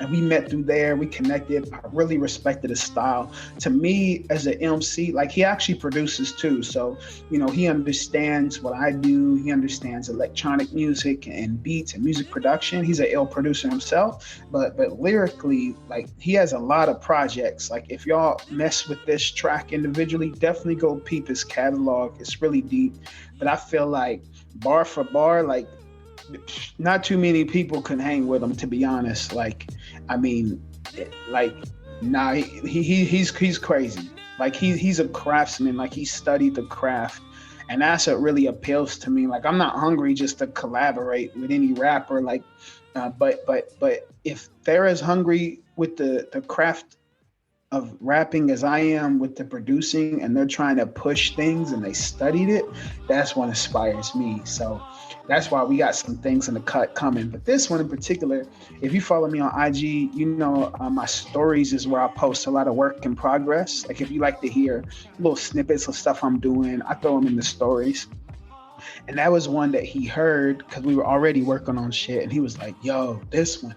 And we met through there. We connected. I really respected his style. To me, as an MC, like he actually produces too. So, he understands what I do. He understands electronic music and beats and music production. He's an ill producer himself. But lyrically, like he has a lot of projects. Like if y'all mess with this track individually, definitely go peep his catalog. It's really deep. But I feel like bar for bar, like not too many people can hang with him, to be honest. He's crazy. Like he's a craftsman. Like he studied the craft, and that's what really appeals to me. Like I'm not hungry just to collaborate with any rapper. Like, but if they're as hungry with the craft of rapping as I am with the producing, and they're trying to push things and they studied it, that's what inspires me. So that's why we got some things in the cut coming. But this one in particular, if you follow me on IG, my stories is where I post a lot of work in progress. Like if you like to hear little snippets of stuff I'm doing, I throw them in the stories. And that was one that he heard because we were already working on shit. And he was like, yo, this one.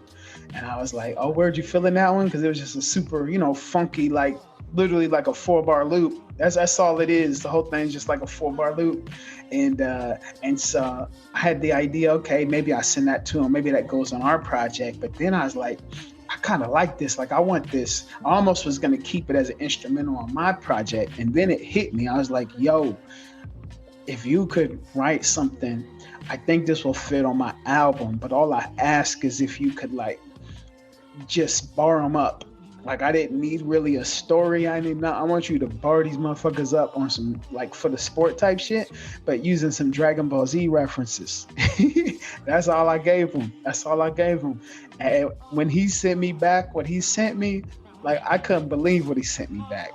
And I was like, oh, where'd you feel in that one? Because it was just a super, funky, like literally like a 4-bar loop. That's all it is. The whole thing's just like a 4-bar loop. And so I had the idea, okay, maybe I send that to him. Maybe that goes on our project. But then I was like, I kind of like this. Like I want this. I almost was going to keep it as an instrumental on my project. And then it hit me. I was like, yo, if you could write something, I think this will fit on my album. But all I ask is if you could like just bar them up. Like I didn't need really a story. I want you to bar these motherfuckers up on some like for the sport type shit, but using some Dragon Ball Z references. That's all I gave him. And when he sent me back what he sent me, Like I couldn't believe what he sent me back.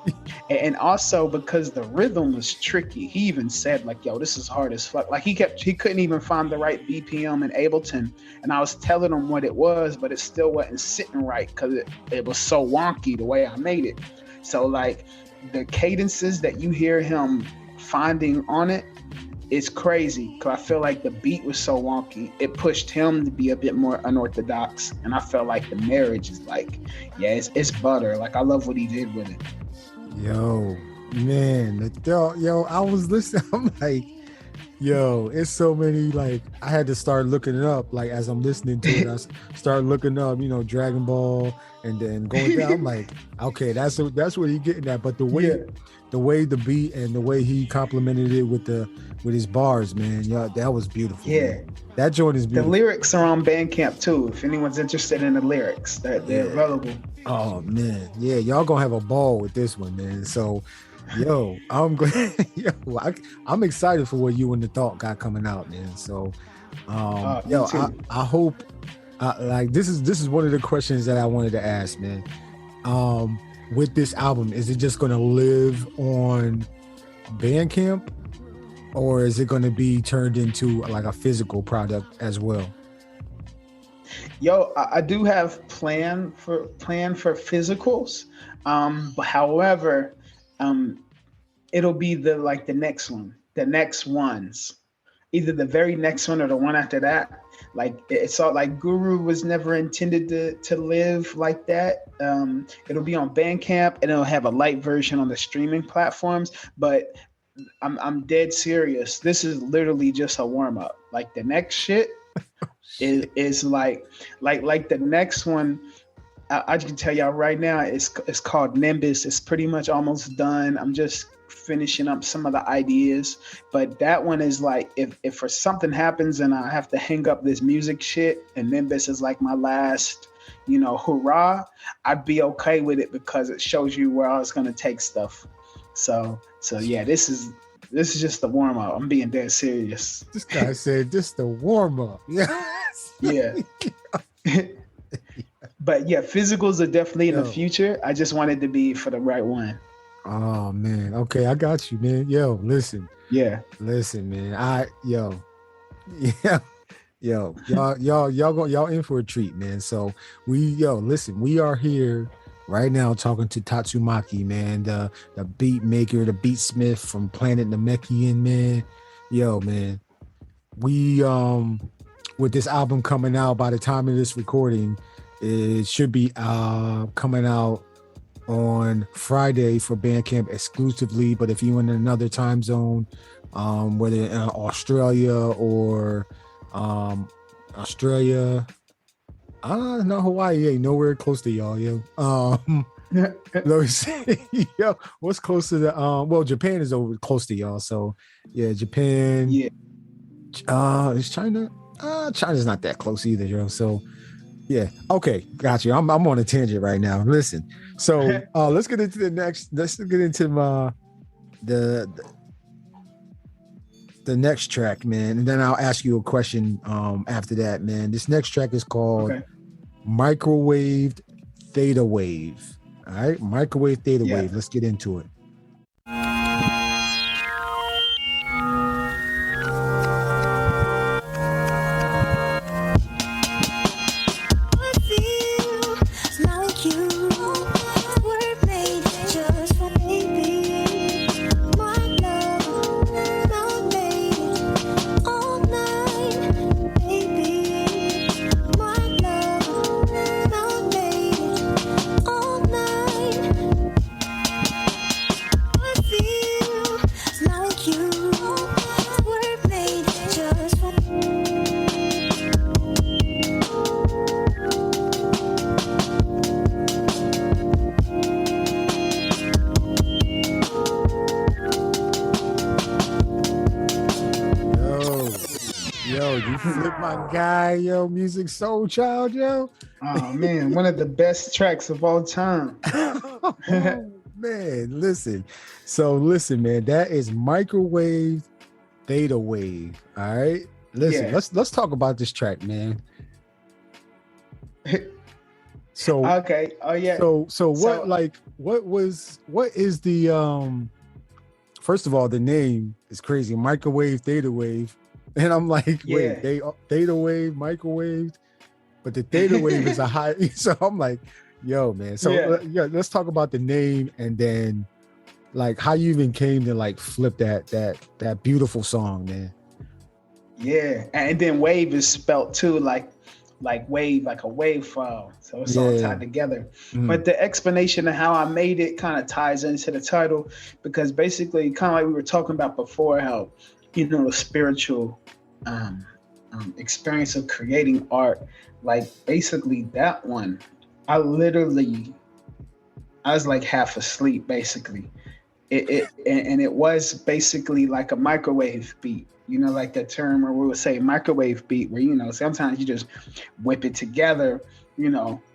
And also because the rhythm was tricky. He even said like, yo, this is hard as fuck. Like he couldn't even find the right BPM in Ableton. And I was telling him what it was, but it still wasn't sitting right because it was so wonky the way I made it. So like the cadences that you hear him finding on it, it's crazy because I feel like the beat was so wonky. It pushed him to be a bit more unorthodox, and I felt like the marriage is like, yeah, it's butter. Like I love what he did with it. Yo, man, I was listening. I'm like, yo, it's so many. Like I had to start looking it up. Like as I'm listening to it, I start looking up, Dragon Ball, and then going down. I'm like, okay, that's what he's getting at. But the way the beat and the way he complimented it with his bars, man, that was beautiful. Yeah, man. That joint is beautiful. The lyrics are on Bandcamp too. If anyone's interested in the lyrics, they're available. Oh man, yeah, y'all gonna have a ball with this one, man. So, yo, I'm glad. I'm excited for what you and the Thought got coming out, man. So, I hope. Like this is one of the questions that I wanted to ask, man. With this album, is it just gonna live on Bandcamp, or is it gonna be turned into like a physical product as well? Yo, I do have plan for physicals, but however, it'll be the next one, the next ones, either the very next one or the one after that. Like it's all like Guru was never intended to live like that. It'll be on Bandcamp and it'll have a light version on the streaming platforms. But I'm dead serious. This is literally just a warm up. Like the next shit is like the next one. I can tell y'all right now. It's called Nimbus. It's pretty much almost done. I'm just finishing up some of the ideas, but that one is like if for something happens and I have to hang up this music shit and Nimbus is like my last hurrah, I'd be okay with it because it shows you where I was going to take stuff. So yeah, this is just the warm up. I'm being dead serious. This guy said just the warm up. Yes. Yeah. But yeah, physicals are definitely in the future. I just wanted to be for the right one. Oh man, okay, I got you, man. Yo, listen. Yeah. Listen, man. Y'all in for a treat, man. So we are here right now talking to Tatzumakiii, man, the beat maker, the beatsmith from Planet Namekian, man. Yo, man. We with this album coming out by the time of this recording, it should be coming out on Friday for Bandcamp exclusively, but if you're in another time zone, whether in Australia or not Hawaii, ain't nowhere close to y'all, yo. Let me see, yo, what's close to the Japan is over close to y'all, so yeah, Japan. Yeah. Is China? China's not that close either, yo. So yeah, okay, got you. I'm on a tangent right now. Listen, so let's get into the next. Let's get into the next track, man, and then I'll ask you a question after that, man. This next track is called Microwaved Theta Wave. All right, Microwave Theta Wave. Let's get into it. Yo, Music Soul Child, yo. Oh man, one of the best tracks of all time. Oh, man, listen, man, that is Microwave Theta Wave. All right, listen, let's talk about this track, man. So okay. Oh yeah. So what is the first of all, the name is crazy. Microwave, theta wave. And I'm like, wait, they theta wave, microwaved, but the theta wave is a high. So I'm like, yo, man. So let's talk about the name and then like how you even came to like flip that beautiful song, man. Yeah, and then wave is spelt too, like wave, like a waveform. So it's all tied together. But the explanation of how I made it kind of ties into the title, because basically, kind of like we were talking about before, how the spiritual experience of creating art, like basically that one, I was like half asleep basically. It was basically like a microwave beat. Like that term where we would say microwave beat, where, sometimes you just whip it together,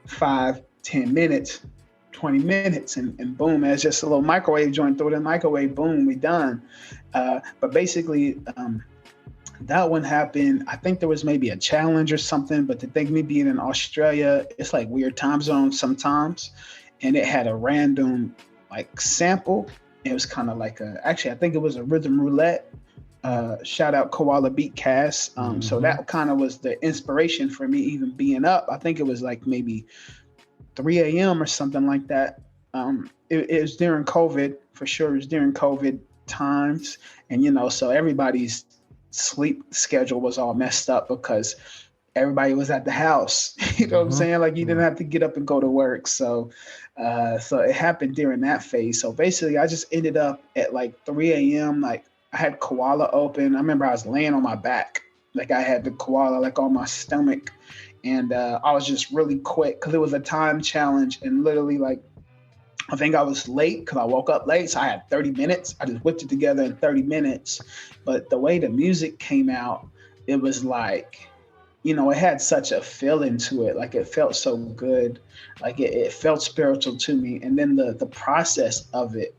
5, 10 minutes, 20 minutes, and boom, it's just a little microwave joint, throw it in the microwave, boom, we done. But basically, that one happened, I think there was maybe a challenge or something, but the thing, me being in Australia, it's like weird time zones sometimes, and it had a random like sample. It was kind of like actually, I think it was a rhythm roulette. Shout out Koala Beatcast. So that kind of was the inspiration for me even being up. I think it was like maybe 3 a.m. or something like that. It was during COVID, for sure. It was during COVID times. And, so everybody's sleep schedule was all messed up because everybody was at the house. You know what I'm saying? Like you didn't have to get up and go to work. So it happened during that phase. So basically I just ended up at like 3 a.m. Like, I had Koala open. I remember I was laying on my back. Like I had the Koala like on my stomach. And I was just really quick because it was a time challenge. And literally like, I think I was late because I woke up late. So I had 30 minutes. I just whipped it together in 30 minutes. But the way the music came out, it was like, it had such a feeling to it. Like it felt so good. Like it felt spiritual to me. And then the process of it,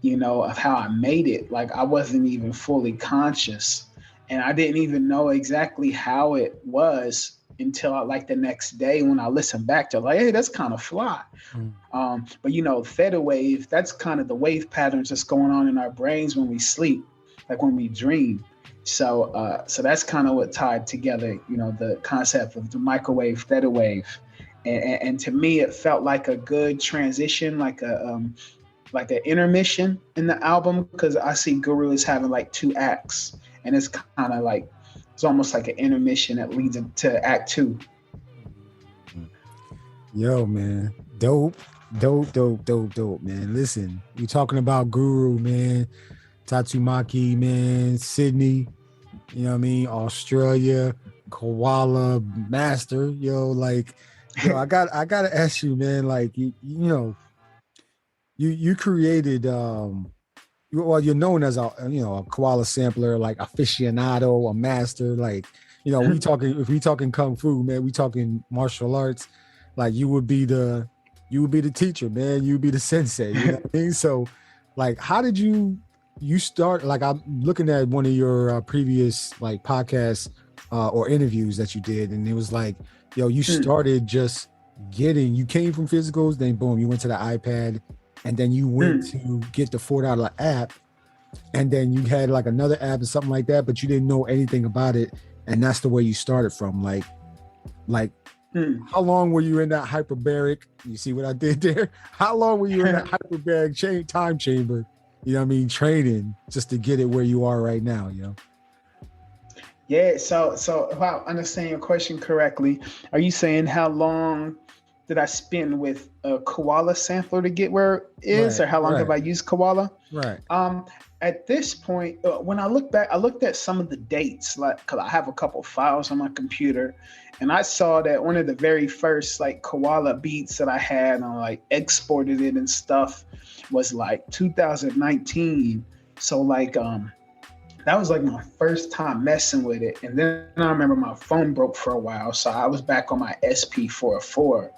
of how I made it, like I wasn't even fully conscious, and I didn't even know exactly how it was until like the next day when I listened back to like, hey, that's kind of fly. But theta wave, that's kind of the wave patterns that's going on in our brains when we sleep, like when we dream. So that's kind of what tied together, the concept of the microwave, theta wave, and to me it felt like a good transition, like an intermission in the album, because I see Guru as having like 2 acts, and it's kind of like, it's almost like an intermission that leads to act 2. Yo, man, dope, man. Listen, you talking about Guru, man, Tatzumakiii, man, Sydney, Australia, Koala Master, I gotta ask you, man, like, you created you're known as a Koala Sampler, like aficionado, a master, like if we talking kung fu, man, we talking martial arts, like you would be the teacher, man, you would be the sensei, you know what I mean? So like how did you start? Like I'm looking at one of your previous like podcasts or interviews that you did, and it was like, you started just you came from physicals, then boom, you went to the iPad. And then you went to get the $4 app, and then you had like another app or something like that, but you didn't know anything about it. And that's the way you started from. Like how long were you in that hyperbaric? You see what I did there? How long were you in that hyperbaric time chamber? Training just to get it where you are right now, Yeah. So if I understand your question correctly, are you saying how long did I spend with a Koala Sampler to get where it is, or how long have I used Koala? Right. At this point, when I look back, I looked at some of the dates, like, because I have a couple files on my computer, and I saw that one of the very first like Koala beats that I had, and I like exported it and stuff, was like 2019. So like that was like my first time messing with it. And then I remember my phone broke for a while, so I was back on my SP404 for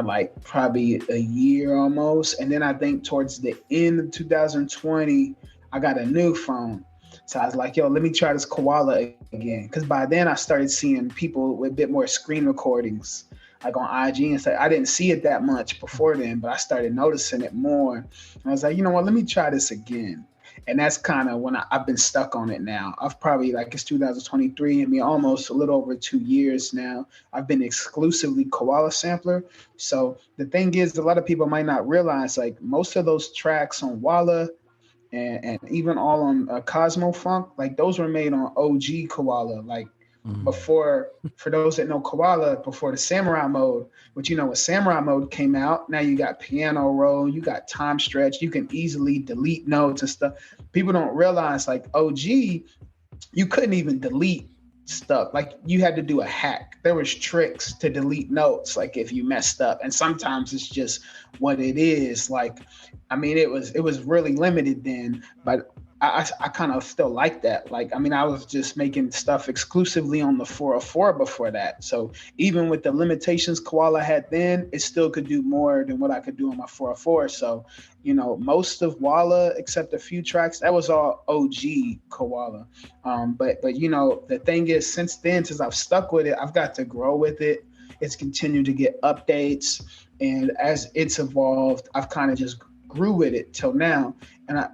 like probably a year almost. And then I think towards the end of 2020, I got a new phone. So I was like, let me try this Koala again. Because by then I started seeing people with a bit more screen recordings like on IG and stuff. I didn't see it that much before then, but I started noticing it more. And I was like, you know what, let me try this again. And that's kind of when I've been stuck on it now. I've probably, like, it's 2023, I mean, almost a little over 2 years now. I've been exclusively Koala Sampler. So the thing is, a lot of people might not realize, like, most of those tracks on Walla and even all on Cosmo Funk, like, those were made on OG Koala, like, before, for those that know Koala, before the Samurai mode. But you know, when Samurai mode came out, now you got piano roll, you got time stretch, you can easily delete notes and stuff. People don't realize, like, OG, you couldn't even delete stuff. Like, you had to do a hack. There was tricks to delete notes, like if you messed up. And sometimes it's just what it is. Like, I mean, it was really limited then, but I kind of still like that. Like, I mean, I was just making stuff exclusively on the 404 before that. So even with the limitations Koala had then, it still could do more than what I could do on my 404. So, you know, most of Walla, except a few tracks, that was all OG Koala. But you know, the thing is, since then, since I've stuck with it, I've got to grow with it. It's continued to get updates. And as it's evolved, I've kind of just grew with it till now.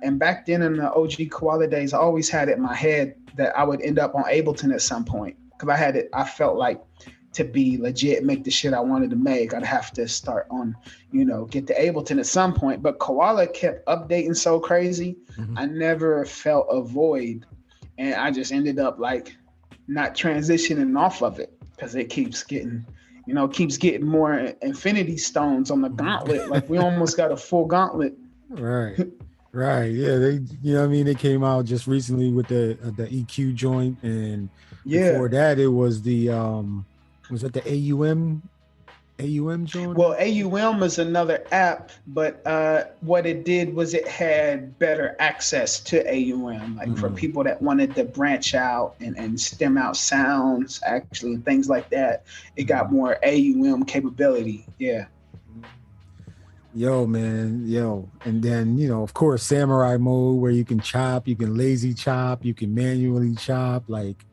And back then in the OG Koala days, I always had it in my head that I would end up on Ableton at some point. Because I felt like to be legit, make the shit I wanted to make, I'd have to start on, you know, get to Ableton at some point. But Koala kept updating so crazy, I never felt a void. And I just ended up like not transitioning off of it because it keeps getting, you know, more infinity stones on the gauntlet. Like, we almost got a full gauntlet. Right. Yeah. They, you know what I mean? They came out just recently with the EQ joint. And before that, it was was it the AUM joint? Well, AUM is another app, but what it did was it had better access to AUM, like for people that wanted to branch out and stem out sounds, actually, and things like that. It got more AUM capability. Yeah. Yo, man, and then, you know, of course, Samurai mode, where you can chop, you can lazy chop, you can manually chop, like,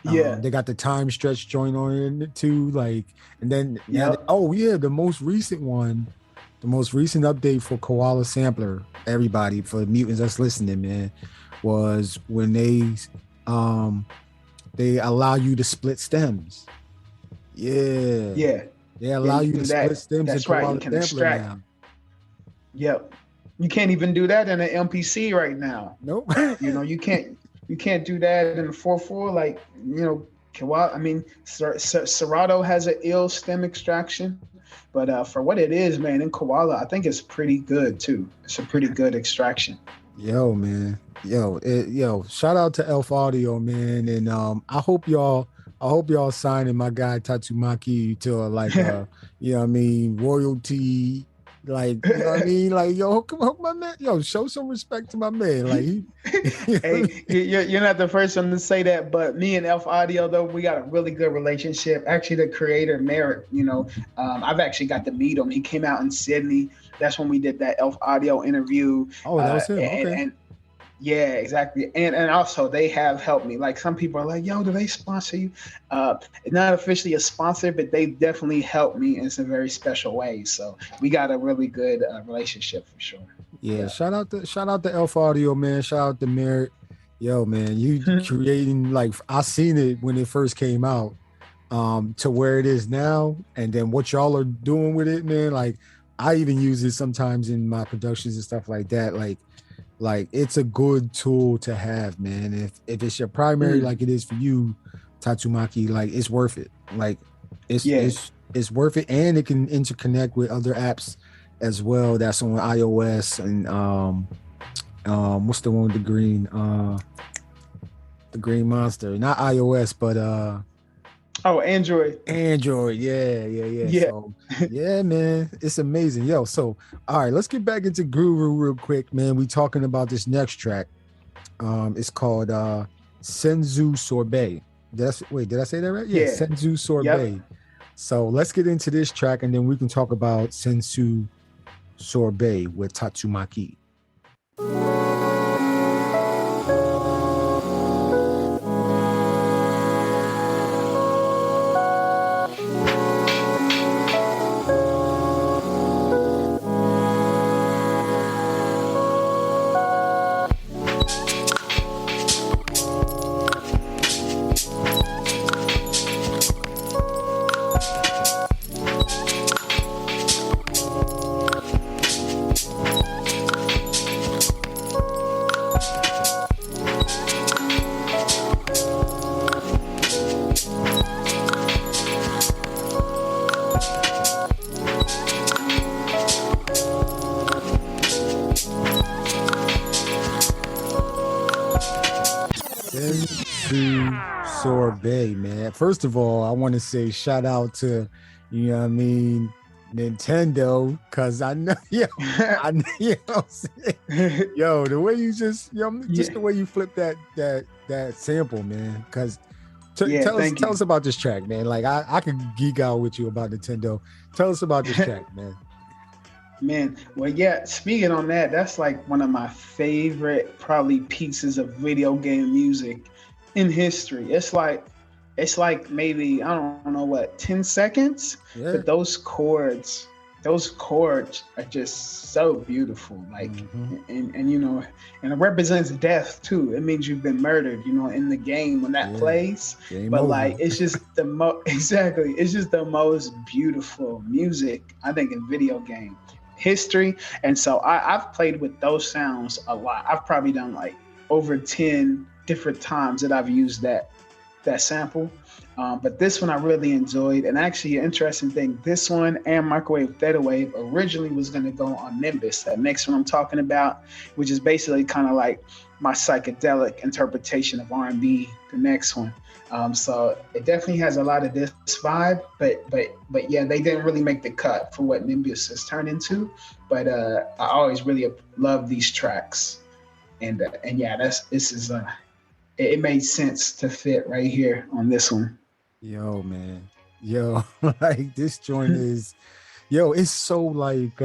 they got the time stretch joint on it too, like, and then the most recent update for Koala Sampler, everybody, for the mutants that's listening, man, was when they allow you to split stems. They allow you to split stems. That's right. You can extract now. Yep. You can't even do that in an MPC right now. Nope. You know, you can't do that in a 4/4. Like, you know, I mean, Serato has an ill stem extraction, but for what it is, man, in Koala, I think it's pretty good too. It's a pretty good extraction. Yo, man. Shout out to Elf Audio, man. And I hope y'all signing my guy Tatzumakiii to like you know what I mean, royalty. Like, you know what I mean? Like, yo, hook my man. Yo, show some respect to my man. Like, hey, you're not the first one to say that, but me and Elf Audio, though, we got a really good relationship. Actually, the creator, Merritt, you know, I've actually got to meet him. He came out in Sydney. That's when we did that Elf Audio interview. Oh, that was him. Okay. And yeah, exactly. And also they have helped me. Like, some people are like, yo, do they sponsor you? Not officially a sponsor, but they definitely helped me in some very special ways. So we got a really good relationship for sure. Yeah. Shout out to Elf Audio, man. Shout out to Merritt. Yo, man, you creating, like, I seen it when it first came out, to where it is now, and then what y'all are doing with it, man. Like, I even use it sometimes in my productions and stuff like that. Like it's a good tool to have, man. If it's your primary, like it is for you, Tatzumakiii, like, it's worth it. Like, it's worth it, and it can interconnect with other apps as well. That's on iOS and what's the one with the green monster? Not iOS, but Android. Yeah. So, yeah, man, it's amazing. Yo, so all right, let's get back into Guru real quick, man. We talking about this next track. It's called Senzu Sorbet. Did I say that right? Yeah. Senzu Sorbet. Yep. So let's get into this track, and then we can talk about Senzu Sorbet with Tatzumakiii. Bay, man. First of all, I want to say shout out to, you know what I mean, Nintendo, because I know, you know what I'm saying? Yo, the way you just the way you flip that sample, man. Because tell us about this track, man. Like I could geek out with you about Nintendo. Tell us about this track, man. Man, well, yeah, speaking on that, that's like one of my favorite probably pieces of video game music in history. It's like maybe, I don't know what, 10 seconds? Yeah. But those chords are just so beautiful. Like, and you know, and it represents death too. It means you've been murdered, you know, in the game when that plays. Game but over. Like, it's just it's just the most beautiful music, I think, in video game history. And so I've played with those sounds a lot. I've probably done like over 10 different times that I've used that sample. But this one I really enjoyed. And actually, an interesting thing, this one and Microwave Theta Wave originally was going to go on Nimbus, that next one I'm talking about, which is basically kind of like my psychedelic interpretation of R&B, the next one. So it definitely has a lot of this vibe, but yeah, they didn't really make the cut for what Nimbus has turned into. But I always really love these tracks, and yeah, it made sense to fit right here on this one. Yo, man, like this joint is, it's so like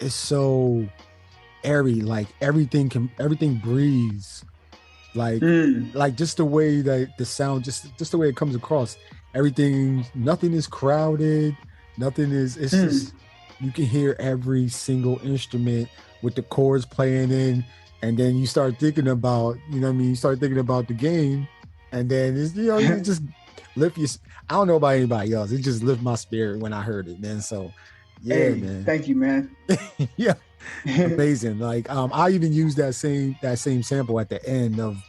it's so airy, like everything breathes. Like just the way that the sound, just the way it comes across, nothing is crowded, it's just, you can hear every single instrument with the chords playing in, and then you start thinking about, you start thinking about the game, and then it's, you just lift your, I don't know about anybody else, it just lift my spirit when I heard it, man. So yeah, man. Thank you, man. Yeah. Amazing. Like I even use that same sample at the end of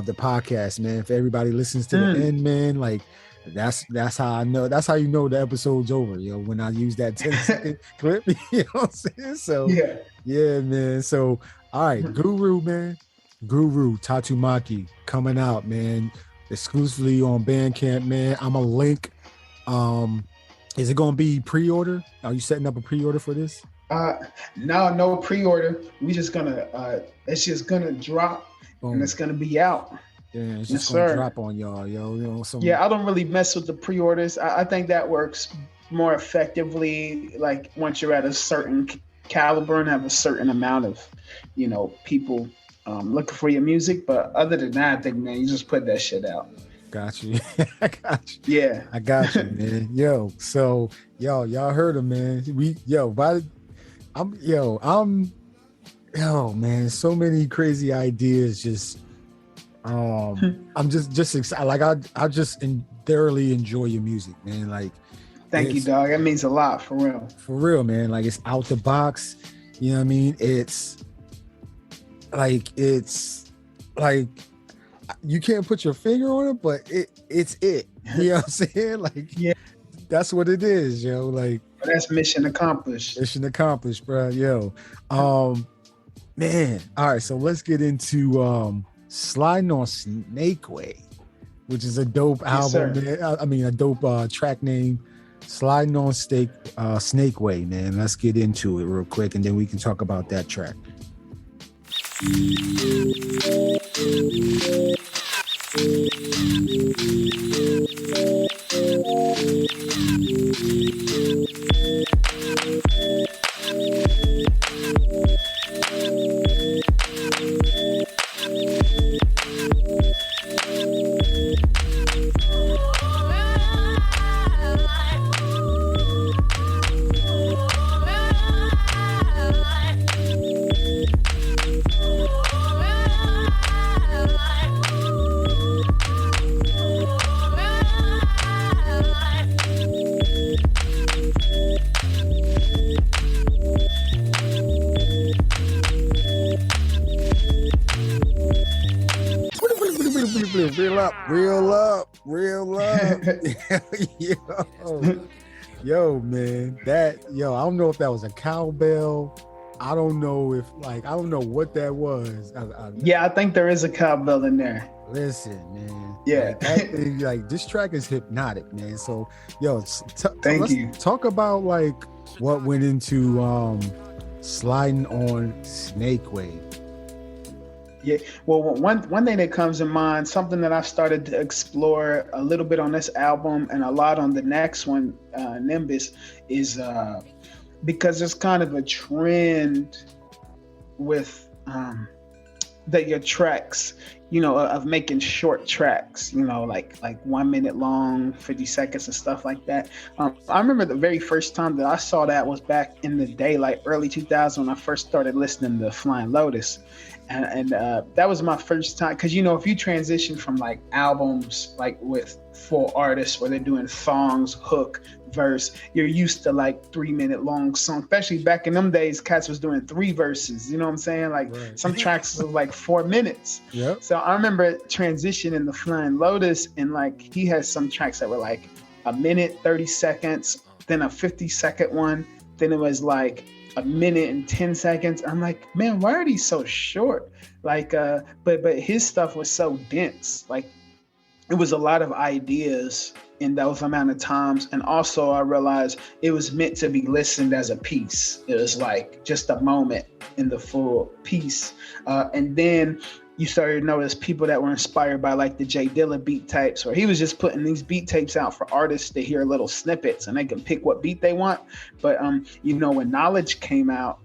the podcast, man. If everybody listens to the end, man, like that's how I know, that's how you know the episode's over, when I use that 10-second clip. You know what I'm saying? So yeah, man. So all right, Guru Tatzumakiii coming out, man, exclusively on Bandcamp, man. I'm a link. Is it gonna be pre-order? Are you setting up a pre-order for this? No pre-order. We just gonna it's just gonna drop. Boom. And it's gonna be out. Yeah, it's just gonna drop on y'all, Yeah, I don't really mess with the pre-orders. I think that works more effectively like once you're at a certain caliber and have a certain amount of, people looking for your music. But other than that, I think, man, you just put that shit out. Got you. I got you. Yeah. I got you, man. So y'all heard him, man. Man, so many crazy ideas. Just I'm just excited. Like I just thoroughly enjoy your music, man. Like, thank you, dog. That means a lot, for real, man. Like, it's out the box. You know what I mean? It's like you can't put your finger on it, but it's it. You know what I'm saying? Like, yeah, that's what it is, Like, that's mission accomplished. Mission accomplished, bro. Man. All right, so let's get into Sliding on Snake Way, which is a dope album, man. I mean, a dope track name. Sliding on Snake Way, man. Let's get into it real quick, and then we can talk about that track. Real up. Yo, man, I don't know if that was a cowbell I don't know if I don't know what that was. Yeah, I think there is a cowbell in there. Listen, man. Yeah, that thing, this track is hypnotic, man. So, yo, thank you. Talk about what went into sliding on Snake Wave. Yeah, well, one thing that comes to mind, something that I've started to explore a little bit on this album and a lot on the next one, Nimbus, is because there's kind of a trend with that your tracks, of making short tracks, like 1 minute long, 50 seconds and stuff like that. I remember the very first time that I saw that was back in the day, like early 2000, when I first started listening to Flying Lotus. And that was my first time, because if you transition from albums with full artists where they're doing songs, hook, verse, you're used to 3 minute long songs. Especially back in them days, cats was doing 3 verses. You know what I'm saying? Right. Some tracks was 4 minutes. Yep. So I remember transitioning to Flying Lotus, and he has some tracks that were a minute 30 seconds, then a 50-second one, then it was a minute and 10 seconds. I'm like, man, why are these so short? But his stuff was so dense. It was a lot of ideas in those amount of times. And also I realized it was meant to be listened as a piece. It was just a moment in the full piece. And then you started to notice people that were inspired by the J Dilla beat tapes, where he was just putting these beat tapes out for artists to hear little snippets and they can pick what beat they want. But when Knowledge came out,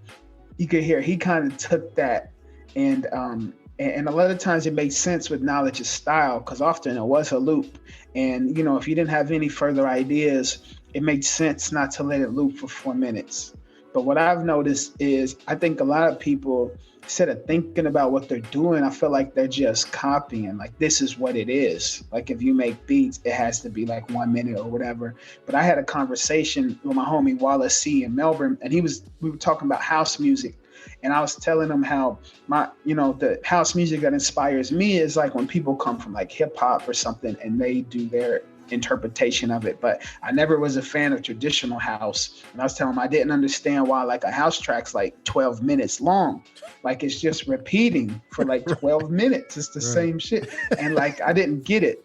you could hear he kind of took that and a lot of times it made sense with Knowledge's style, because often it was a loop. And if you didn't have any further ideas, it made sense not to let it loop for 4 minutes. But what I've noticed is I think a lot of people, instead of thinking about what they're doing, I feel like they're just copying. This is what it is. If you make beats, it has to be 1 minute or whatever. But I had a conversation with my homie Wallace C in Melbourne, and we were talking about house music. And I was telling him how the house music that inspires me is when people come from hip hop or something and they do their interpretation of it. But I never was a fan of traditional house. And I was telling him I didn't understand why a house track's 12 minutes long. It's just repeating for 12 minutes. It's the same shit. And I didn't get it.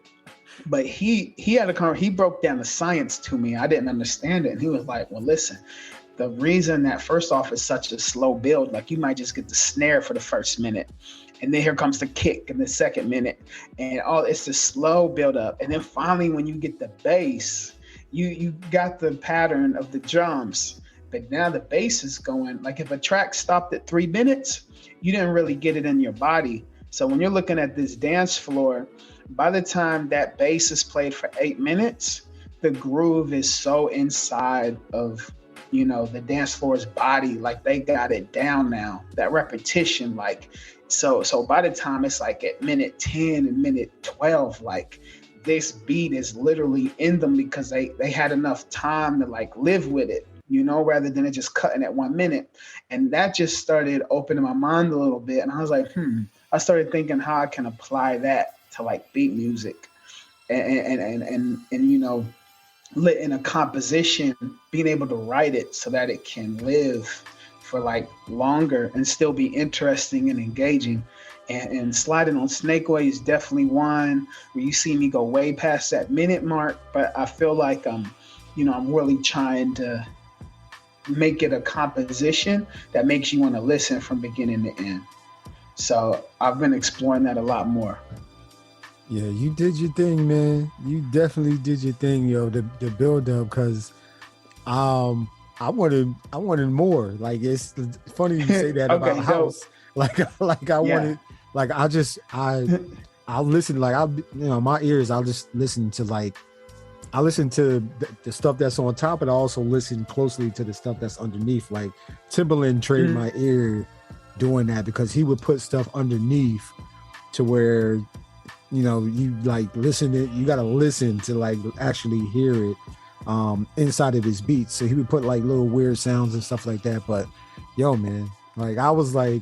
But he broke down the science to me. I didn't understand it. And he was like, well, listen, the reason that first off is such a slow build, you might just get the snare for the first minute, and then here comes the kick in the second minute, and it's the slow build up. And then finally, when you get the bass, you got the pattern of the drums, but now the bass is going. If a track stopped at 3 minutes, you didn't really get it in your body. So when you're looking at this dance floor, by the time that bass is played for 8 minutes, the groove is so inside of the dance floor's body, they got it down now. That repetition, so by the time it's at minute 10 and minute 12, this beat is literally in them because they had enough time to live with it, rather than it just cutting at 1 minute. And that just started opening my mind a little bit. And I was like, I started thinking how I can apply that to beat music and lit in a composition, being able to write it so that it can live for longer and still be interesting and engaging. And sliding on Snake Way is definitely one where you see me go way past that minute mark, but I feel I'm really trying to make it a composition that makes you want to listen from beginning to end. So I've been exploring that a lot more. Yeah, you did your thing, man. You definitely did your thing, yo. The build up, because I wanted more. It's funny you say that about house. I'll listen. My ears. I'll just listen to I listen to the stuff that's on top, and I also listen closely to the stuff that's underneath. Timbaland trained my ear doing that, because he would put stuff underneath to where you listen to, you gotta listen to actually hear it inside of his beats. So he would put little weird sounds and stuff like that. But yo, man, I was it's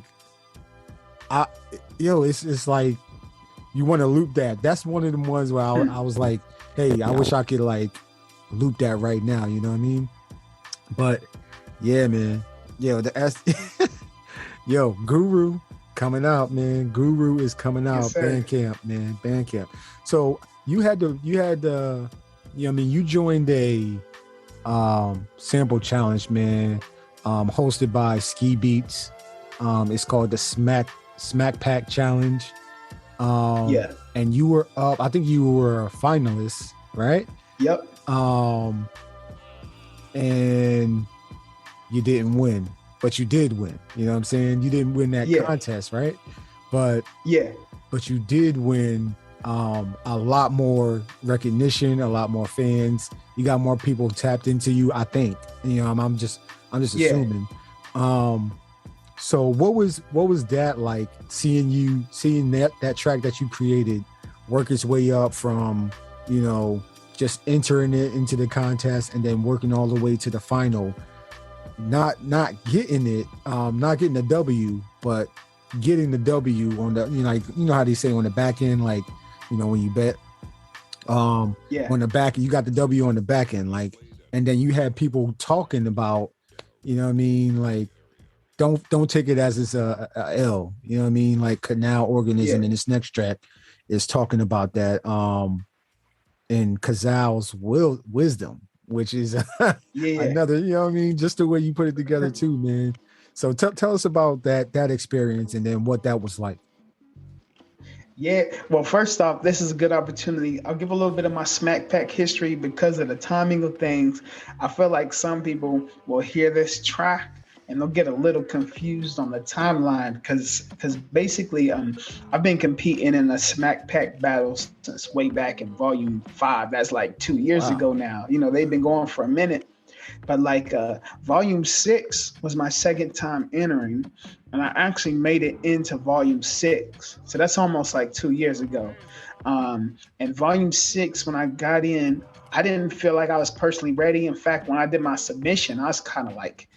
you want to loop that. That's one of the ones where I was like, hey, I wish I could loop that right now, you know what I mean? But yeah, man, the Yo, Guru coming out, man. Guru is coming out. Yes, sir. Bandcamp, man. Bandcamp. So you had you joined a sample challenge, man. Hosted by Ski Beats. It's called the Smack Pack Challenge. Yeah. And you were up, I think you were a finalist, right? Yep. And you didn't win, but you did win. You know what I'm saying? You didn't win that contest, right? But but you did win a lot more recognition, a lot more fans. You got more people tapped into you, I think. You know, I'm just assuming. So what was that like, seeing that track that you created work its way up from, you know, just entering it into the contest and then working all the way to the final, not getting it, not getting the W, but getting the W on the, you know, like, you know how they say on the back end, like, you know, when you bet, on the back, you got the W on the back end, like, and then you had people talking about, you know what I mean, like, don't take it as it's a L, you know what I mean, like Canal Organism in this next track is talking about that in Kazal's wisdom, which is another, you know what I mean, just the way you put it together too, man. So tell us about that experience and then what that was like. Yeah, well, first off, this is a good opportunity. I'll give a little bit of my Smack Pack history because of the timing of things. I feel like some people will hear this track and they'll get a little confused on the timeline because basically I've been competing in a Smack Pack battle since way back in Volume 5. That's like 2 years ago now. You know, they've been going for a minute. But like Volume 6 was my second time entering, and I actually made it into Volume 6. So that's almost like 2 years ago. And Volume 6, when I got in, I didn't feel like I was personally ready. In fact, when I did my submission, I was kind of like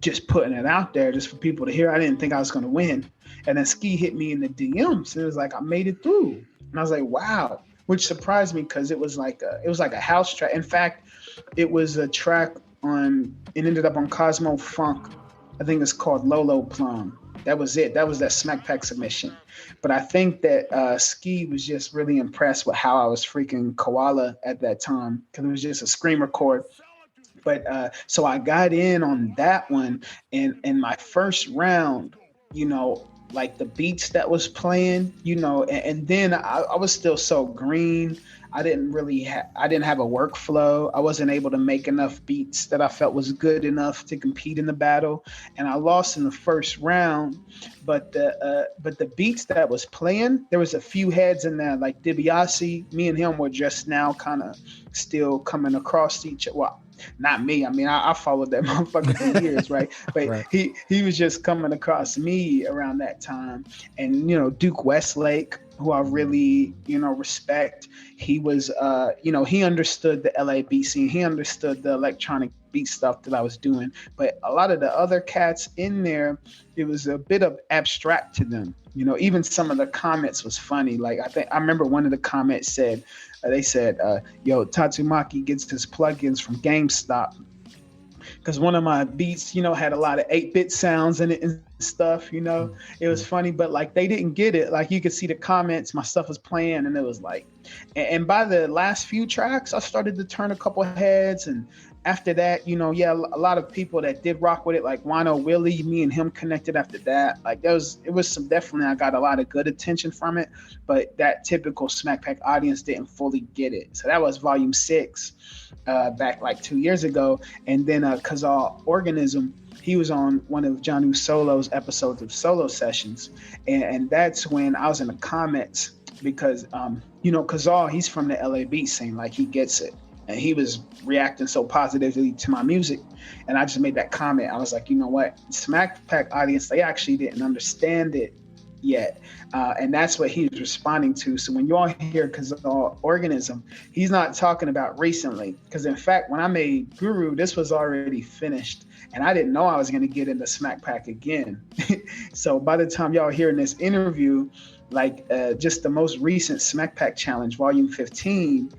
just putting it out there just for people to hear. I didn't think I was going to win. And then Ski hit me in the DMs. And it was like, I made it through. And I was like, wow, which surprised me because it was like a house track. In fact, it was a track it ended up on Cosmo Funk. I think it's called Lolo Plum. That was it. That was that Smack Pack submission. But I think that Ski was just really impressed with how I was freaking Koala at that time because it was just a screen record. But so I got in on that one, and in my first round, you know, like the beats that was playing, you know, and then I was still so green. I didn't have a workflow. I wasn't able to make enough beats that I felt was good enough to compete in the battle, and I lost in the first round. But the beats that was playing, there was a few heads in there, like DiBiase. Me and him were just now kind of still coming across each other. Well, not me. I mean, I followed that motherfucker for years, right? But Right. he was just coming across me around that time. And, you know, Duke Westlake, who I really, you know, respect, he was, you know, he understood the LABC. He understood the electronic beat stuff that I was doing. But a lot of the other cats in there, it was a bit of abstract to them. You know, even some of the comments was funny. Like, I remember one of the comments said, they said, yo, Tatzumakiii gets his plugins from GameStop. Because one of my beats, you know, had a lot of 8-bit sounds in it and stuff, you know. It was funny, but like they didn't get it. Like you could see the comments, my stuff was playing, and it was like, and by the last few tracks, I started to turn a couple heads. And after that, you know, yeah, a lot of people that did rock with it, like Wino Willie, me and him connected after that. Like it was some definitely, I got a lot of good attention from it, but that typical Smack Pack audience didn't fully get it. So that was Volume 6 back like 2 years ago. And then Kazal Organism, he was on one of Janu Solo's episodes of Solo Sessions. And that's when I was in the comments because, you know, Kazal, he's from the LAB scene, like he gets it. And he was reacting so positively to my music. And I just made that comment. I was like, you know what? Smack Pack audience, they actually didn't understand it yet. And that's what he's responding to. So when you all hear Kazal Organism, he's not talking about recently. Because in fact, when I made Guru, this was already finished. And I didn't know I was going to get into Smack Pack again. So by the time y'all hearing this interview, like just the most recent Smack Pack Challenge, Volume 15,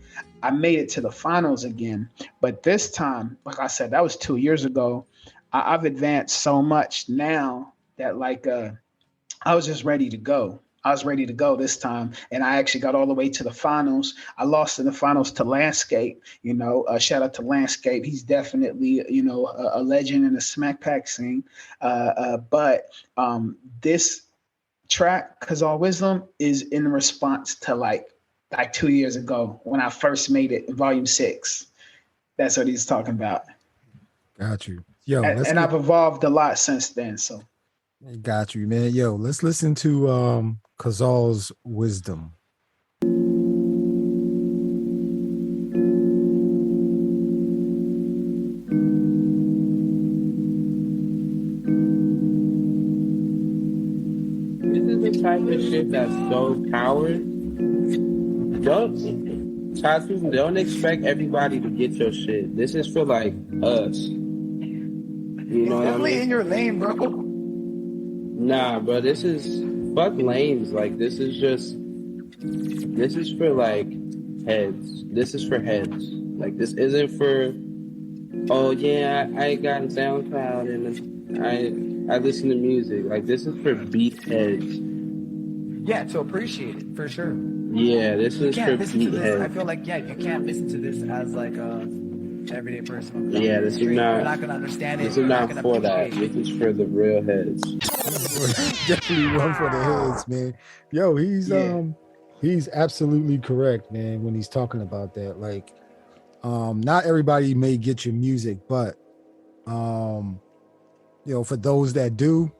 I made it to the finals again. But this time, like I said, that was 2 years ago. I've advanced so much now that like I was just ready to go. I was ready to go this time, and I actually got all the way to the finals. I lost in the finals to Landscape. Shout out to Landscape. He's definitely a legend in the smack pack scene. But this track, "Cause All Wisdom," is in response to like 2 years ago when I first made it in Volume 6. That's what he's talking about. Got you. Yo, and I've evolved a lot since then. So got you, man. Yo, let's listen to Kazal's Wisdom. This is the type of shit that's so powered. Don't expect everybody to get your shit. This is for like us. You know what I mean? In your lane, bro. Nah, bro, this is fuck lanes. Like this is for like heads. This is for heads. Like this isn't for oh yeah, I got a SoundCloud and I listen to music. Like this is for beat heads. Yeah, to appreciate it for sure. Yeah, this is for beat heads. I feel like you can't listen to this as like a everyday person. Yeah, this is not. You're not gonna understand it. This is not for that. This is for the real heads. Definitely one for the heads, man. Yo, he's absolutely correct, man, when he's talking about that. Like, not everybody may get your music, but for those that do,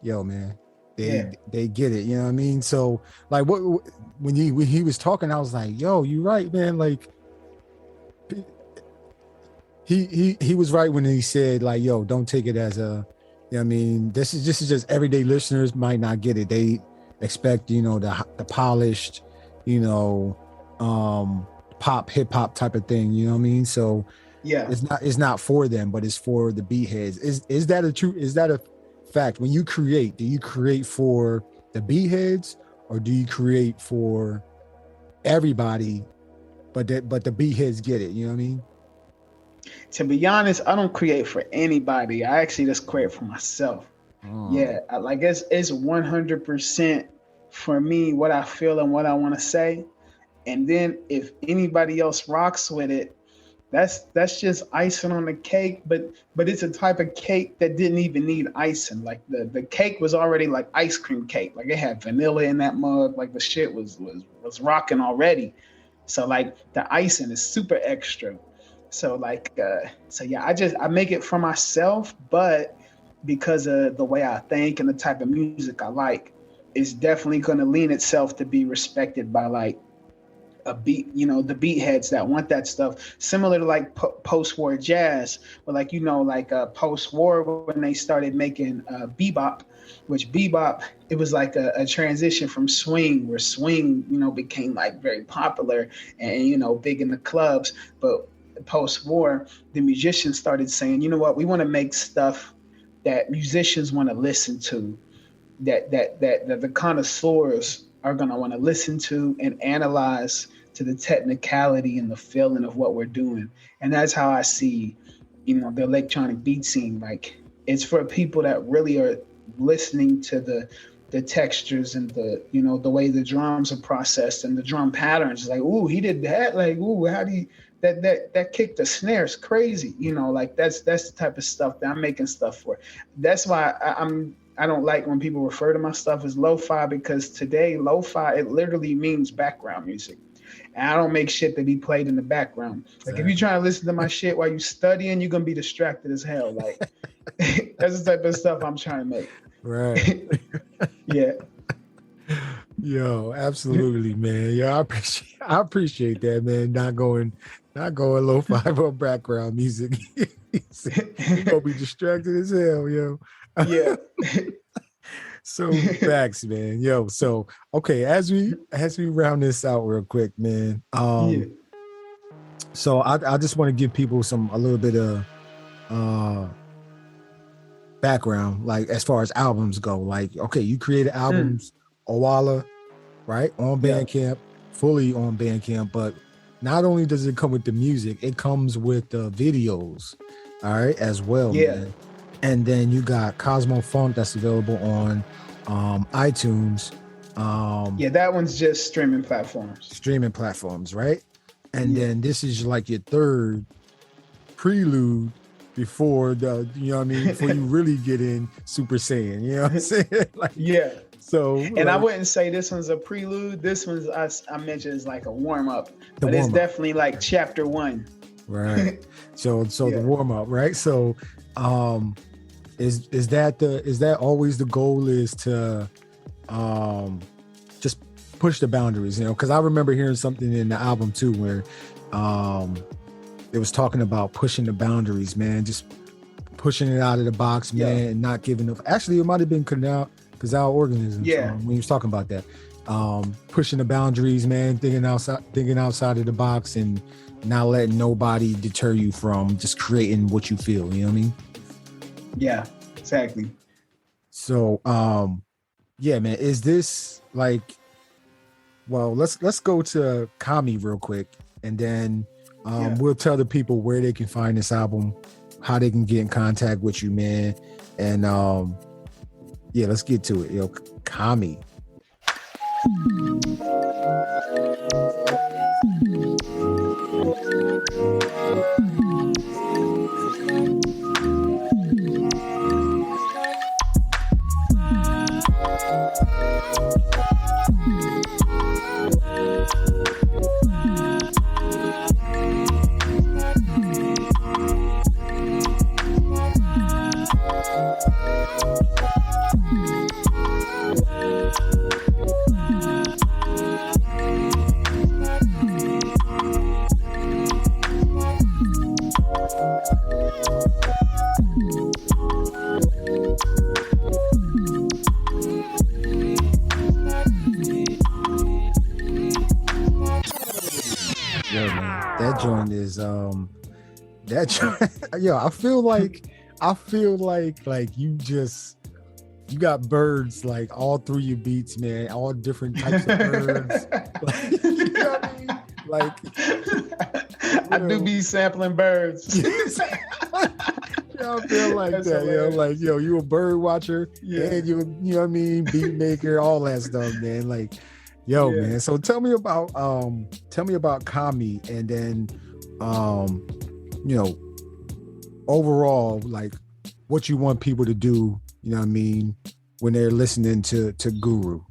yo, man, they get it. You know what I mean? So, like, when he was talking, I was like, yo, you right, man. Like, he was right when he said, like, yo, don't take it as a, you know what I mean, this is just everyday listeners might not get it. They expect, the polished, pop, hip hop type of thing, you know what I mean? So yeah, it's not for them, but it's for the beat heads. Is that a fact? When you create, do you create for the beat heads or do you create for everybody, but the beat heads get it, you know what I mean? To be honest, I don't create for anybody. I actually just create for myself. Yeah, like it's 100% for me, what I feel and what I want to say. And then if anybody else rocks with it, that's just icing on the cake. But it's a type of cake that didn't even need icing. Like the cake was already like ice cream cake. Like it had vanilla in that mug. Like the shit was rocking already. So like the icing is super extra. So like, I make it for myself, but because of the way I think and the type of music I like, it's definitely going to lean itself to be respected by like a beat, the beat heads that want that stuff. Similar to like post-war jazz, but like, post-war when they started making bebop, which bebop, it was like a transition from swing, where swing, became like very popular and, big in the clubs. But post-war, the musicians started saying, you know what, we want to make stuff that musicians want to listen to, that the connoisseurs are going to want to listen to and analyze to the technicality and the feeling of what we're doing. And that's how I see, the electronic beat scene. Like it's for people that really are listening to the textures and the way the drums are processed and the drum patterns. Like, ooh, he did that. Like, ooh, how do you that kick, the snare is crazy. Like that's the type of stuff that I'm making stuff for. That's why I don't like when people refer to my stuff as lo-fi, because today lo-fi, it literally means background music. And I don't make shit to be played in the background. Like if you're trying to listen to my shit while you studying, you're gonna be distracted as hell. Like that's the type of stuff I'm trying to make. Right. Yeah. Yo, absolutely, man. Yo, I appreciate that, man. Not going lo-fi or background music. You're gonna be distracted as hell, yo. Yeah. So facts, man. Yo, so okay, as we round this out real quick, man. So I just want to give people a little bit of background, like as far as albums go. Like, okay, you created albums, Koala, right? On Bandcamp, fully on Bandcamp, but not only does it come with the music, it comes with the videos, all right, as well. Yeah. Man. And then you got Cosmo Funk that's available on iTunes. Yeah, that one's just streaming platforms. Right? And then this is like your third prelude before before you really get in Super Saiyan, you know what I'm saying? Like, yeah. So, and I wouldn't say this one's a prelude. This one's I mentioned is like a warm up, but it's definitely like chapter 1. Right. So the warm up, right? So, is that always the goal, is to just push the boundaries, because I remember hearing something in the album too where it was talking about pushing the boundaries, man, just pushing it out of the box, man, and not giving up. Actually, it might have been Kazal Organisms when he was talking about that. Pushing the boundaries, man, thinking outside of the box, and not letting nobody deter you from just creating what you feel, you know what I mean? Yeah, exactly. So yeah, man, is this like, well, let's go to Kami real quick, and then we'll tell the people where they can find this album, how they can get in contact with you, man. And yeah, let's get to it. Kami. That joint is I feel like you got birds like all through your beats, man, all different types of birds. Like, you know what I mean? Like, I do be sampling birds. I feel like that's that, hilarious. Like, you a bird watcher, and you know what I mean, beat maker, all that stuff, man. Like, man. So tell me about Kami, and then overall, like, what you want people to do, you know what I mean, when they're listening to Guru.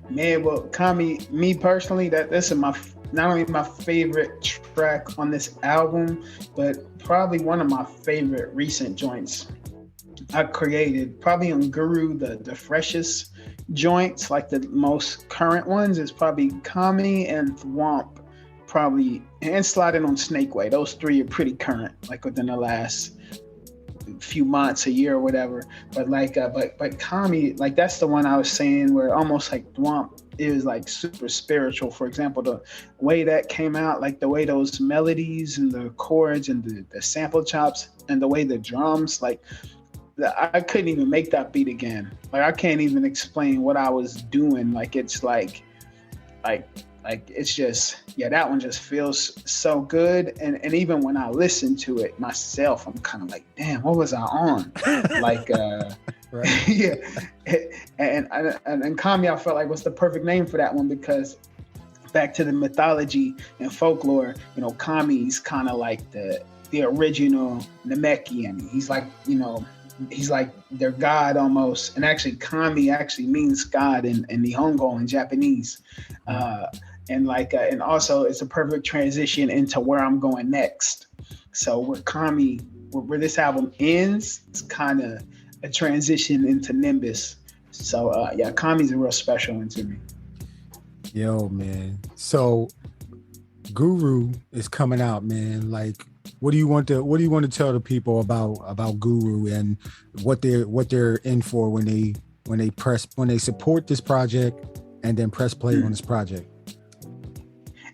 Man, well, Kami, me personally, this is not only my favorite track on this album, but probably one of my favorite recent joints I created. Probably on Guru, the freshest joints, like the most current ones, is probably Kami and Thwomp, probably, and Sliding on Snakeway. Those three are pretty current, like within the last few months, a year or whatever. But like but Kami, like, that's the one I was saying where almost like Thwomp is like super spiritual. For example, the way that came out, like the way those melodies and the chords and the sample chops and the way the drums, like, I couldn't even make that beat again. Like, I can't even explain what I was doing. Like, it's like it's just, that one just feels so good. And even when I listen to it myself, I'm kind of like, damn, what was I on? Like, right. Yeah. And Kami, I felt like was the perfect name for that one, because back to the mythology and folklore, Kami's kind of like the original Namekian. He's like, he's like their god almost. And actually, Kami actually means God in Nihongo in Japanese. And also it's a perfect transition into where I'm going next. So where Kami, where this album ends, it's kind of a transition into Nimbus. So Kami's a real special one to me. Yo, man. So Guru is coming out, man. Like, what do you want to tell the people about Guru and what they're in for when they support this project and then press play on this project?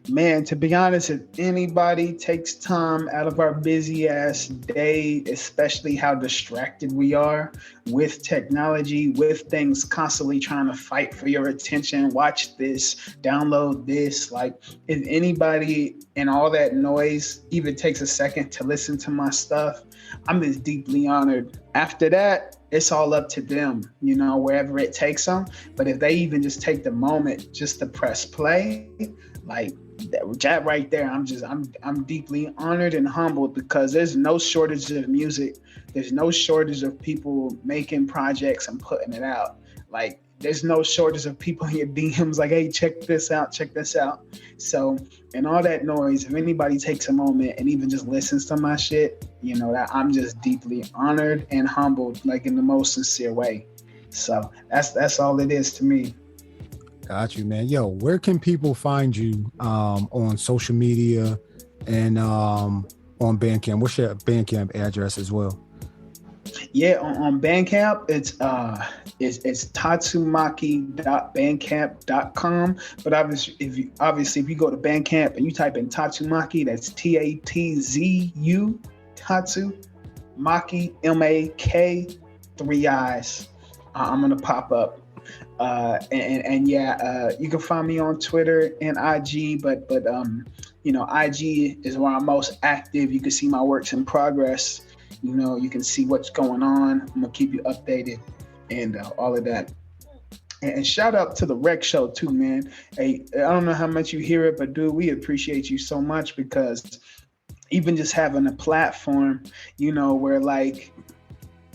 Man, to be honest, if anybody takes time out of our busy ass day, especially how distracted we are with technology, with things constantly trying to fight for your attention, watch this, download this. Like, if anybody in all that noise even takes a second to listen to my stuff, I'm just deeply honored. After that, it's all up to them, you know, wherever it takes them. But if they even just take the moment just to press play, like that right there, I'm deeply honored and humbled, because there's no shortage of music. There's no shortage of people making projects and putting it out. Like, there's no shortage of people in your DMs like, hey, check this out. So, in all that noise, if anybody takes a moment and even just listens to my shit, you know, that I'm just deeply honored and humbled, like in the most sincere way. So that's all it is to me. Got you, man. Yo, where can people find you on social media and on Bandcamp? What's your Bandcamp address as well? Yeah, on Bandcamp, it's tatsumakiii.bandcamp.com. But obviously, if you go to Bandcamp and you type in Tatzumakiii, that's TATZU, Tatsumakiii, MAK, 3 I's. I'm gonna pop up. You can find me on Twitter and IG, but IG is where I'm most active. You can see my works in progress. You know, you can see what's going on. I'm gonna keep you updated and all of that. And shout out to the Rec Show too, man. Hey, I don't know how much you hear it, but dude, we appreciate you so much, because even just having a platform, you know, where like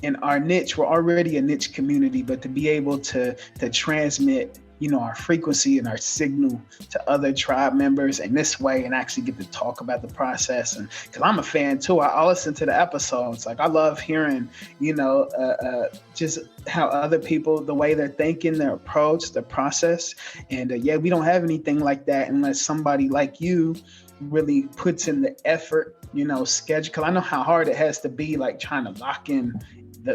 in our niche, we're already a niche community, but to be able to transmit, you know, our frequency and our signal to other tribe members in this way, and actually get to talk about the process. And because I'm a fan too, I listen to the episodes. Like, I love hearing, you know, just how other people, the way they're thinking, their approach, the process. And we don't have anything like that unless somebody like you really puts in the effort, you know, schedule. Because I know how hard it has to be, like trying to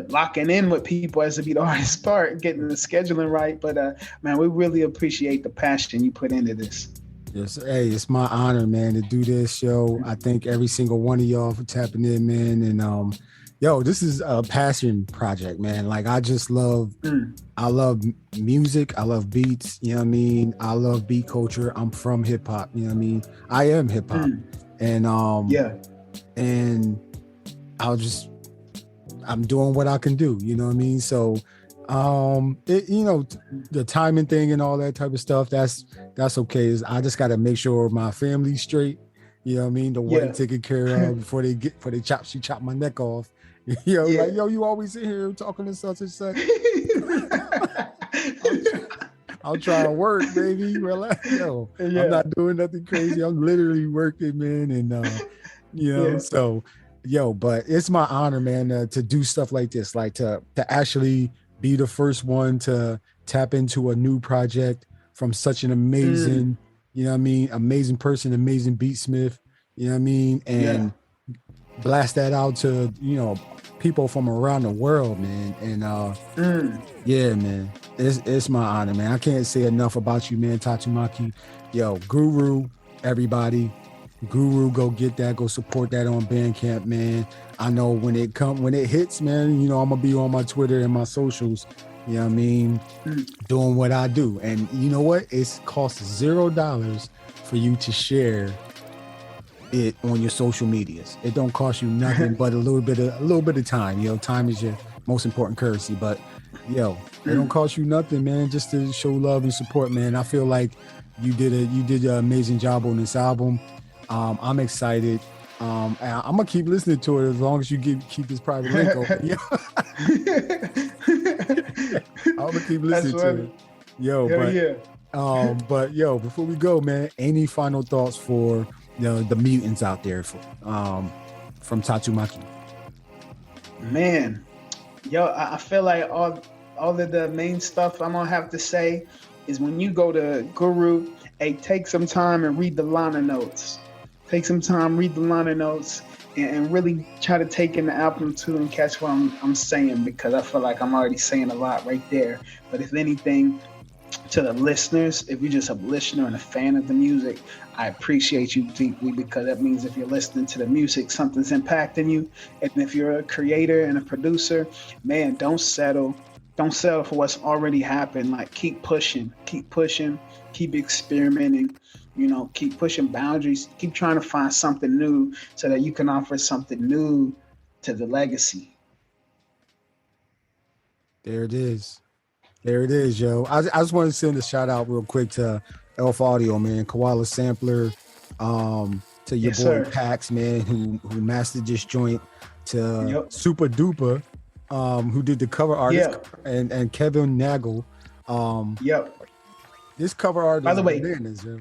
locking in with people as to be the hardest part, getting the scheduling right. But man, we really appreciate the passion you put into this. Yes, hey, it's my honor, man, to do this show. I thank every single one of y'all for tapping in, man. And this is a passion project, man. Like, I just love I love music, I love beats, you know what I mean? I love beat culture. I'm from hip hop, you know what I mean? I am hip hop. And and I'm doing what I can do, you know what I mean? So, the timing thing and all that type of stuff, that's okay. I just got to make sure my family's straight, you know what I mean? The wedding taken care of before they chop my neck off. Like, you always sit here talking to such and such. I'll try to work, baby. Relax. I'm not doing nothing crazy. I'm literally working, man. And, so, but it's my honor, man, to do stuff like this, like to actually be the first one to tap into a new project from such an amazing, you know what I mean, amazing person, amazing beatsmith, you know what I mean, and blast that out to, you know, people from around the world, man. And man, it's my honor, man. I can't say enough about you, man. Tatsumakiii, Guru, everybody. Guru, go get that, go support that on Bandcamp, man. I know when it hits, man, you know, I'm gonna be on my Twitter and my socials, you know what I mean, doing what I do. And you know what? It costs $0 for you to share it on your social medias. It don't cost you nothing but a little bit of time. You know, time is your most important currency. But it don't cost you nothing, man, just to show love and support, man. I feel like you did an amazing job on this album. I'm excited. I'm gonna keep listening to it as long as you keep this private link open. I'm gonna keep listening to it. But before we go, man, any final thoughts for the mutants out there from Tatsumakiii? Man, I feel like all of the main stuff I'm gonna have to say is, when you go to Guru, hey, take some time and read the liner notes. Take some time, read the liner notes, and really try to take in the album too and catch what I'm saying, because I feel like I'm already saying a lot right there. But if anything, to the listeners, if you're just a listener and a fan of the music, I appreciate you deeply, because that means if you're listening to the music, something's impacting you. And if you're a creator and a producer, man, don't settle for what's already happened. Like, keep pushing, keep experimenting, keep pushing boundaries, keep trying to find something new so that you can offer something new to the legacy. There it is, yo. I just want to send a shout out real quick to Elf Audio, man, Koala Sampler, to your Yes, boy sir. Pax, man, who mastered this joint, to Super Duper, who did the cover art, and Kevin Nagel. This cover art, by the way, bananas, yo.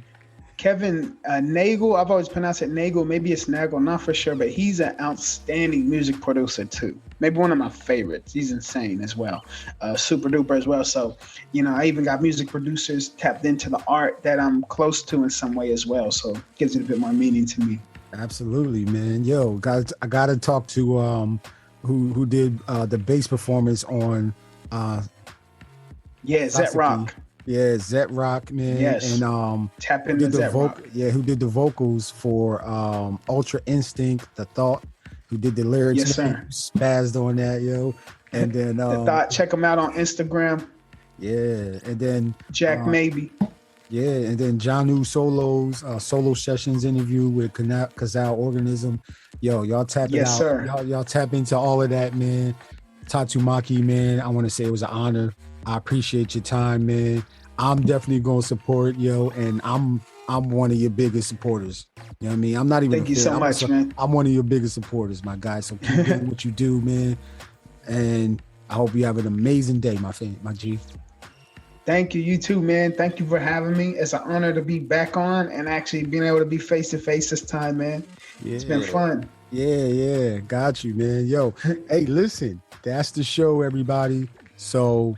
Kevin Nagel, I've always pronounced it Nagel, maybe it's Nagel, not for sure, but he's an outstanding music producer too. Maybe one of my favorites. He's insane as well. Super duper as well. So, I even got music producers tapped into the art that I'm close to in some way as well. So it gives it a bit more meaning to me. Absolutely, man. Yo, guys, I gotta talk to who did the bass performance on Zet Rock. Yeah, Zet Rock, man. Yes. And tap into Zet Rock. Yeah, who did the vocals for Ultra Instinct, The Thought, who did the lyrics. Yes, sir. Spazzed on that, yo. And then The Thought, check them out on Instagram. Yeah, and then Jack Maybe. Yeah, and then Janu Solo's solo sessions interview with Kazal Organism. Yo, y'all tap it Yes, out. sir. Y'all tap into all of that, man. Tatzumakiii, man. I want to say it was an honor. I appreciate your time, man. I'm definitely gonna support, yo, and I'm one of your biggest supporters. You know what I mean? I'm not even. Thank you so much, man. I'm one of your biggest supporters, my guy. So keep doing what you do, man. And I hope you have an amazing day, my G. Thank you. You too, man. Thank you for having me. It's an honor to be back on and actually being able to be face to face this time, man. Yeah. It's been fun. Yeah. Got you, man. Yo, hey, listen, that's the show, everybody. So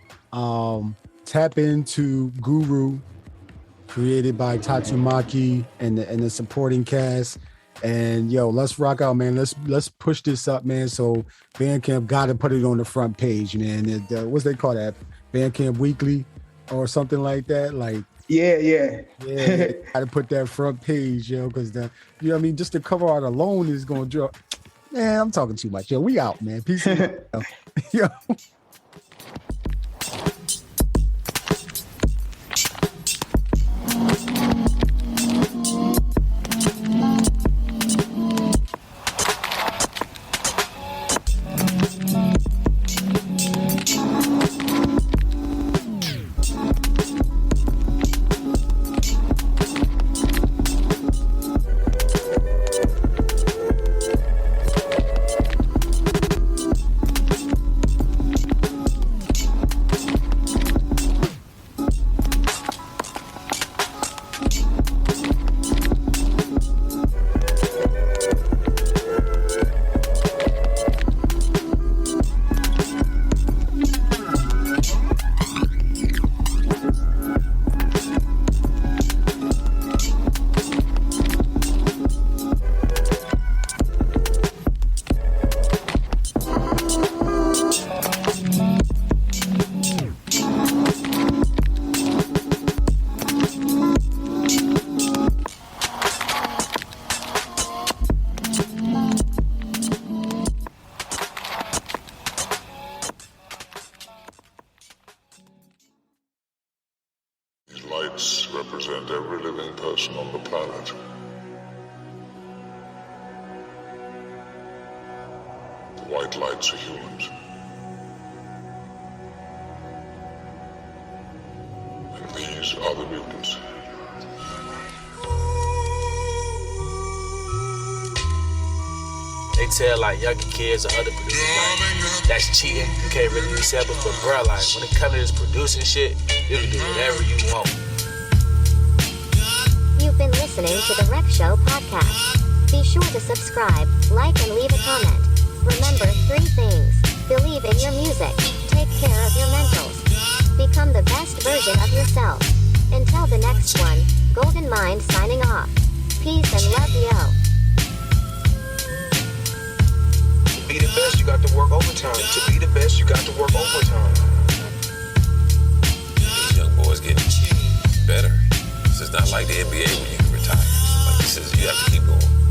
tap into Guru, created by Tatzumakiii and the supporting cast. And yo, let's rock out, man. Let's push this up, man. So Bandcamp gotta put it on the front page, man. What's they call that? Bandcamp Weekly or something like that. Like yeah. Gotta put that front page, yo, because you know what I mean. Just the cover art alone is gonna drop. Man, I'm talking too much. Yo, we out, man. Peace. Yo. lights represent every living person on the planet. The white lights are humans. And these are the mutants. They tell like younger kids or other producers like that's cheating, you can't really be selfish, but bro, like when it comes to this producing shit, you can do whatever you want. You've been listening to the Rec Show podcast. Be sure to subscribe, like, and leave a comment. Remember 3 things. Believe in your music. Take care of your mentals. Become the best version of yourself. Until the next one, Golden Mind signing off. Peace and love, yo. To be the best, you got to work overtime. To be the best, you got to work overtime. These young boys getting better. This is not like the NBA where you can retire. Like this is, you have to keep going.